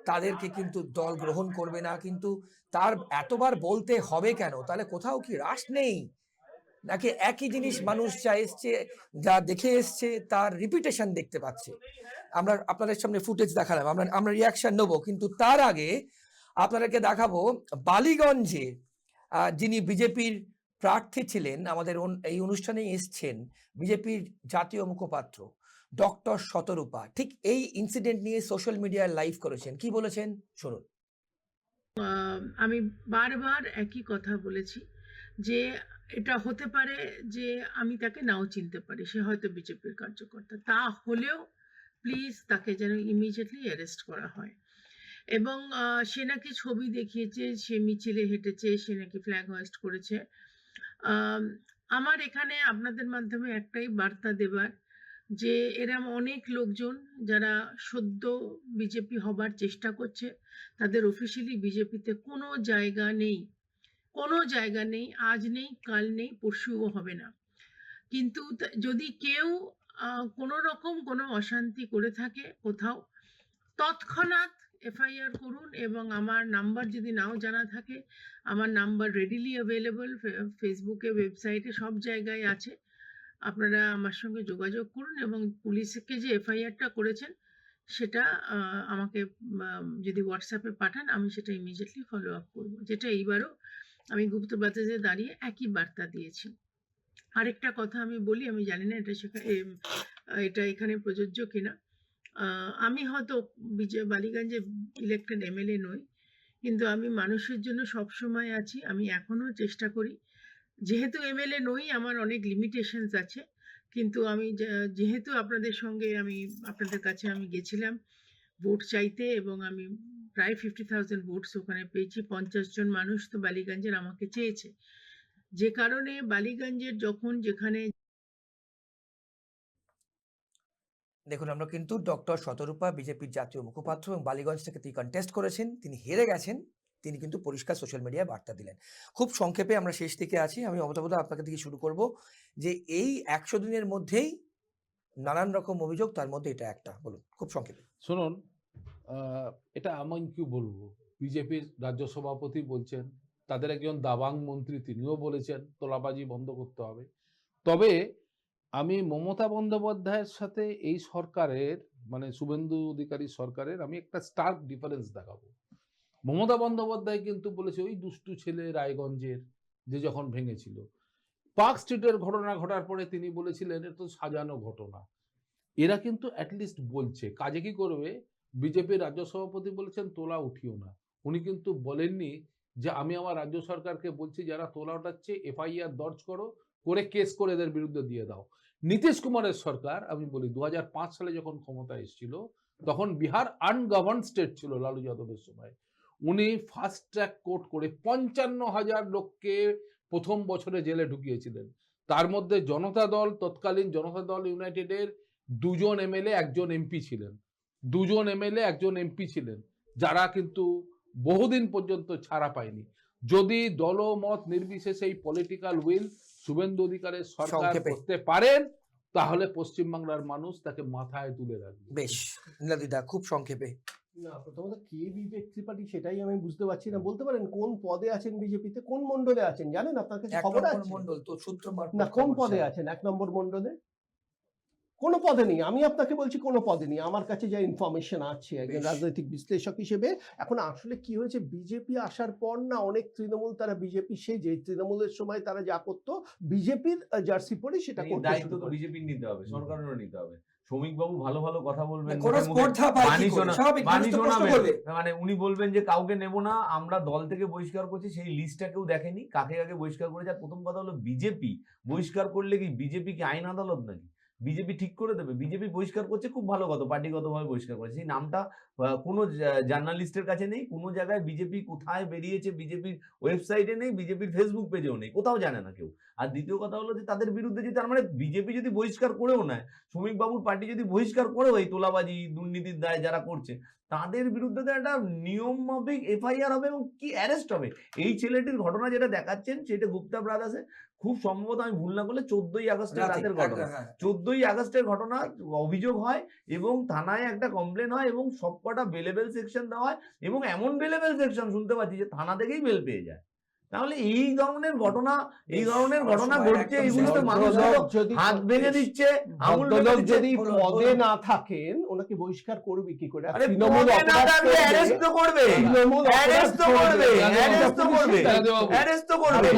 তাদেরকে কিন্তু দল গ্রহণ করবে না। কিন্তু তার এতবার বলতে হবে কেন? তাহলে কোথাও কি রাশ নেই? নাকি একই জিনিস মানুষ যা এসছে, যা দেখে এসছে তার রিপিটেশন দেখতে পাচ্ছে? আমরা আপনাদের সামনে ফুটেজ দেখালাম, আমরা রিয়াকশন নেবো, কিন্তু তার আগে আপনাদেরকে দেখাবো বালিগঞ্জে যিনি বিজেপির প্রার্থী ছিলেন, আমাদের এই অনুষ্ঠানে এসছেন বিজেপির জাতীয় মুখপাত্র ডক্টর শতরূপা। ঠিক এই ইনসিডেন্ট নিয়ে সোশ্যাল মিডিয়ায় লাইভ করেছেন, কি বলেছেন শুনুন। আমি বারবার একই কথা বলেছি যে এটা হতে পারে যে আমি তাকে নাও চিনতে পারি, সে হয়তো বিজেপির কার্যকর্তা, তা হলেও প্লিজ তাকে যেন ইমিডিয়েটলি অ্যারেস্ট করা হয়। এবং সে নাকি ছবি দেখিয়েছে, সে মিছিলে হেঁটেছে, সে নাকি ফ্ল্যাগ হোয়েস্ট করেছে। আমার এখানে আপনাদের মাধ্যমে একটাই বার্তা দেবার যে এরম অনেক লোকজন যারা সদ্য বিজেপি হবার চেষ্টা করছে, তাদের অফিসিয়ালি বিজেপিতে কোনো জায়গা নেই, কোনো জায়গা নেই, আজ নেই, কাল নেই, পরশুও হবে না। কিন্তু যদি কেউ কোনো রকম কোনো অশান্তি করে থাকে কোথাও, তৎক্ষণাৎ এফআইআর করুন। এবং আমার নাম্বার যদি নাও জানা থাকে, আমার নাম্বার রেডিলি অ্যাভেলেবল, ফেসবুকে, ওয়েবসাইটে, সব জায়গায় আছে। আপনারা আমার সঙ্গে যোগাযোগ করুন এবং পুলিশকে যে এফআইআরটা করেছেন সেটা আমাকে যদি হোয়াটসঅ্যাপে পাঠান, আমি সেটা ইমিডিয়েটলি ফলো আপ করবো, যেটা এইবারও আমি গুপ্ত বাতাসে দাঁড়িয়ে একই বার্তা দিয়েছি। আরেকটা কথা আমি বলি, আমি জানি না এটা এখানে প্রযোজ্য কিনা। আমি হয়তো বালিগঞ্জে ইলেক্টেড এমএলএ নই, কিন্তু আমি মানুষের জন্য সবসময় আছি। আমি এখনো চেষ্টা করি, যেহেতু এমএলএ নই আমার অনেক লিমিটেশনস আছে, কিন্তু আমি যেহেতু আপনাদের কাছে আমি গেছিলাম ভোট চাইতে, এবং আমি প্রায় 50,000 ভোটস ওখানে পেয়েছি। 50 জন মানুষ তো বালিগঞ্জের আমাকে চেয়েছে, যে কারণে বালিগঞ্জের যেখানে দেখুন, আমরা কিন্তু ডক্টর শতরূপা বিজেপির জাতীয় মুখপাত্র এবং বালিগঞ্জ থেকে তিনি কন্টেস্ট করেছেন, তিনি হেরে গেছেন, তিনি কিন্তু পরিষ্কার সোশ্যাল মিডিয়ায় বার্তা দিলেন। খুব সংক্ষেপে আমরা শেষ দিকে আছি, আমি অবতবত আপনাকে থেকে শুরু করব যে এই 100 দিনের মধ্যেই নানান রকম অভিযোগ, তার মধ্যে এটা একটা, বলুন খুব সংক্ষেপে। শুনুন, এটা আমি কি বলবো, বিজেপির রাজ্য সভাপতি বলছেন, তাদের একজন দাবাং মন্ত্রী তিনিও বলেছেন তোলাবাজি বন্ধ করতে হবে। তবে আমি মমতা বন্দ্যোপাধ্যায়ের সাথে এই সরকারের, মানে শুভেন্দু অধিকারী সরকারের, আমি একটা স্টার্ক ডিফারেন্স দেখাবো। মমতা বন্দ্যোপাধ্যায় কিন্তু বলেছে ওই দুষ্টু ছেলে রায়গঞ্জের যে যখন ভেঙেছিল, পার্ক স্ট্রিটের ঘটনা ঘটার পরে তিনি বলেছিলেন এটা তো সাজানো ঘটনা। এরা কিন্তু অ্যাটলিস্ট বলছে, কাজে কি করবে? বিজেপির রাজ্য সভাপতি বলেছেন তোলা উঠিও না, উনি কিন্তু বলেননি যে আমি আমার রাজ্য সরকারকে বলছি যারা তোলা উঠাচ্ছে এফআইআর দর্জ করো, করে কেস করে এদের বিরুদ্ধে দিয়ে দাও। নীতিশ কুমারের সরকার, আমি বলি 2005 সালে যখন ক্ষমতা এসেছিল, তখন বিহার আনগভর্ন স্টেট ছিল লালু যাদবের সময়। উনি ফাস্ট ট্র্যাক কোর্ট করে 55,000 লোককে প্রথম বছরে জেলে ঢুকিয়েছিলেন। তার মধ্যে জনতা দল, তৎকালীন জনতা দল ইউনাইটেডের 2 জন এমএলএ 1 জন এমপি ছিলেন, 2 জন এমএলএ 1 জন এমপি ছিলেন, যারা কিন্তু বহুদিন পর্যন্ত ছাড়া পায়নি। যদি দলমত নির্বিশেষে এই পলিটিক্যাল উইল শুভেন্দু অধিকারের সরকার করতে পারেন, তাহলে পশ্চিমবাংলার মানুষ তাকে মাথায় তুলে রাখবে। বেশ, নীলাদিদা খুব সংক্ষেপে। না, প্রথমত কে বিজেপি পার্টি সেটাই আমি বুঝতে পারছি না। বলতে পারেন কোন পদে আছেন বিজেপিতে, কোন মন্ডলে আছেন জানেন? আপনার কাছে খবর আছে? মন্ডল তো সূত্র না, কোন পদে আছেন 1 নম্বর মন্ডলে? কোনো পদে নেই। আমি আপনাকে বলছি কোনো পদে নেই। আমার কাছে যা ইনফরমেশন আছে একজন রাজনৈতিক বিশ্লেষক হিসেবে। এখন আসলে কি হয়েছে, বিজেপি আসার পর না অনেক তৃণমূল তারা বিজেপি সেজে, তৃণমূলের সময় তারা যা করতো বিজেপির জার্সি পরে সেটা করতে দায়িত্ব তো বিজেপির নিতে হবে, সরকারেরও নিতে হবে। শ্রমিক বাবু ভালো ভালো কথা বলবেন, মানে উনি বলবেন যে কাউকে নেব না, আমরা দল থেকে বহিষ্কার করছি, সেই লিস্টটা কেউ দেখেনি কাকে কাকে বহিষ্কার করেছে। আর প্রথম কথা হলো, বিজেপি বহিষ্কার করলে কি বিজেপি কি আইন আদালত নাকি? বিজেপি ঠিক করে দেবে? বিজেপি বহিষ্কার করছে, খুব ভালো কথা, পার্টিগতভাবে বহিষ্কার করেছে। সেই নামটা কোনো জার্নালিস্টের কাছে নেই, কোনো জায়গায় বিজেপি কোথায় বেরিয়েছে বিজেপির ওয়েবসাইটে নেই, বিজেপির ফেসবুক পেজেও নেই, কোথাও জানে না কেউ। আর দ্বিতীয় কথা হলো যে তাদের বিরুদ্ধে যদি, তার মানে বিজেপি যদি বহিষ্কার করেও নেয়, শ্রমিক বাবুর পার্টি যদি বহিষ্কার করেও এই তোলাবাজি দুর্নীতির দায় যারা করছে, তাদের বিরুদ্ধে তো একটা নিয়ম মাফিক এফআইআর হবে এবং কি অ্যারেস্ট হবে। এই ছেলেটির ঘটনা যেটা দেখাচ্ছেন সেটা গুপ্তা ব্রাদার্সে, খুব সম্ভবত আমি ভুল না করলে 14ই আগস্টের রাতের ঘটনা। 14ই আগস্টের ঘটনা, অভিযোগ হয় এবং থানায় একটা কমপ্লেন হয় এবং সবকটা বেলেবেল সেকশন দেওয়া হয় এবং এমন বেলেবেল সেকশন শুনতে পাচ্ছি যে থানা থেকেই বেল পেয়ে যায়। তাহলে এই ধরনের ঘটনা ঘটছে, এইগুলোতে মানুষ হাত ভেঙে দিচ্ছে, আঙুল ভেঙে ভদ্রলোক দিচ্ছে। যদি পদে না থাকেন ওনাকে বহিষ্কার করবে কি করে? আরে তৃণমূল পদে না অপরাধ থাকলে করবে। arrest তো করবে, তৃণমূল arrest তো অপরাধ করবে, করবে। arrest তো করবে, arrest তো করবে।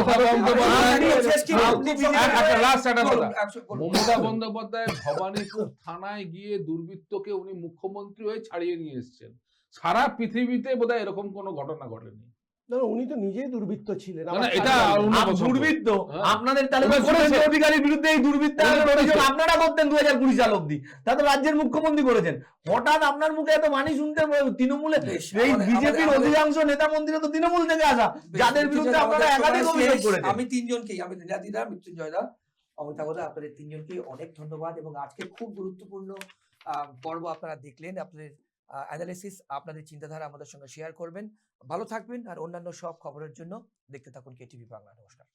মমতা বন্দ্যোপাধ্যায় ভবানীপুর থানায় গিয়ে দুর্বৃত্তকে উনি মুখ্যমন্ত্রী হয়ে ছাড়িয়ে নিয়ে এসেছেন। সারা পৃথিবীতে বোধহয় এরকম কোনো ঘটনা ঘটেনি। না, উনি তো নিজেই দুর্বৃত্ত ছিলেন। না, এটা অন্য প্রসঙ্গ। দুর্বৃত্ত হ্যাঁ। আপনাদের তালিকা শুভেন্দু অধিকারীর বিরুদ্ধে এই দুর্বৃত্তায়নের অভিযোগ আপনারা করতেন 2020 সাল অব্দি, তা তো রাজ্যের মুখ্যমন্ত্রী করেছেন। হঠাৎ আপনার মুখে এত বাণী শুনতে তৃণমূলে, এই বিজেপির অধিকাংশ নেতা মন্ত্রী তো তৃণমূল থেকে আসা, যাদের বিরুদ্ধে আপনারা একাধিক অভিযোগ করেছেন। আমি তিনজনকেই, আমি লীলাদিদা, মৃত্যুঞ্জয় দা, অমিতাভ দা, আপনাদের তিনজনকেই অনেক ধন্যবাদ। এবং আজকে খুব গুরুত্বপূর্ণ পর্ব আপনারা দেখলেন। আপনাদের অ্যানালিসিস, আপনাদের চিন্তাধারা আমাদের সঙ্গে শেয়ার করবেন। ভালো থাকবেন, আর অন্যান্য সব খবরের জন্য দেখতে থাকুন কেটিভি বাংলা। নমস্কার।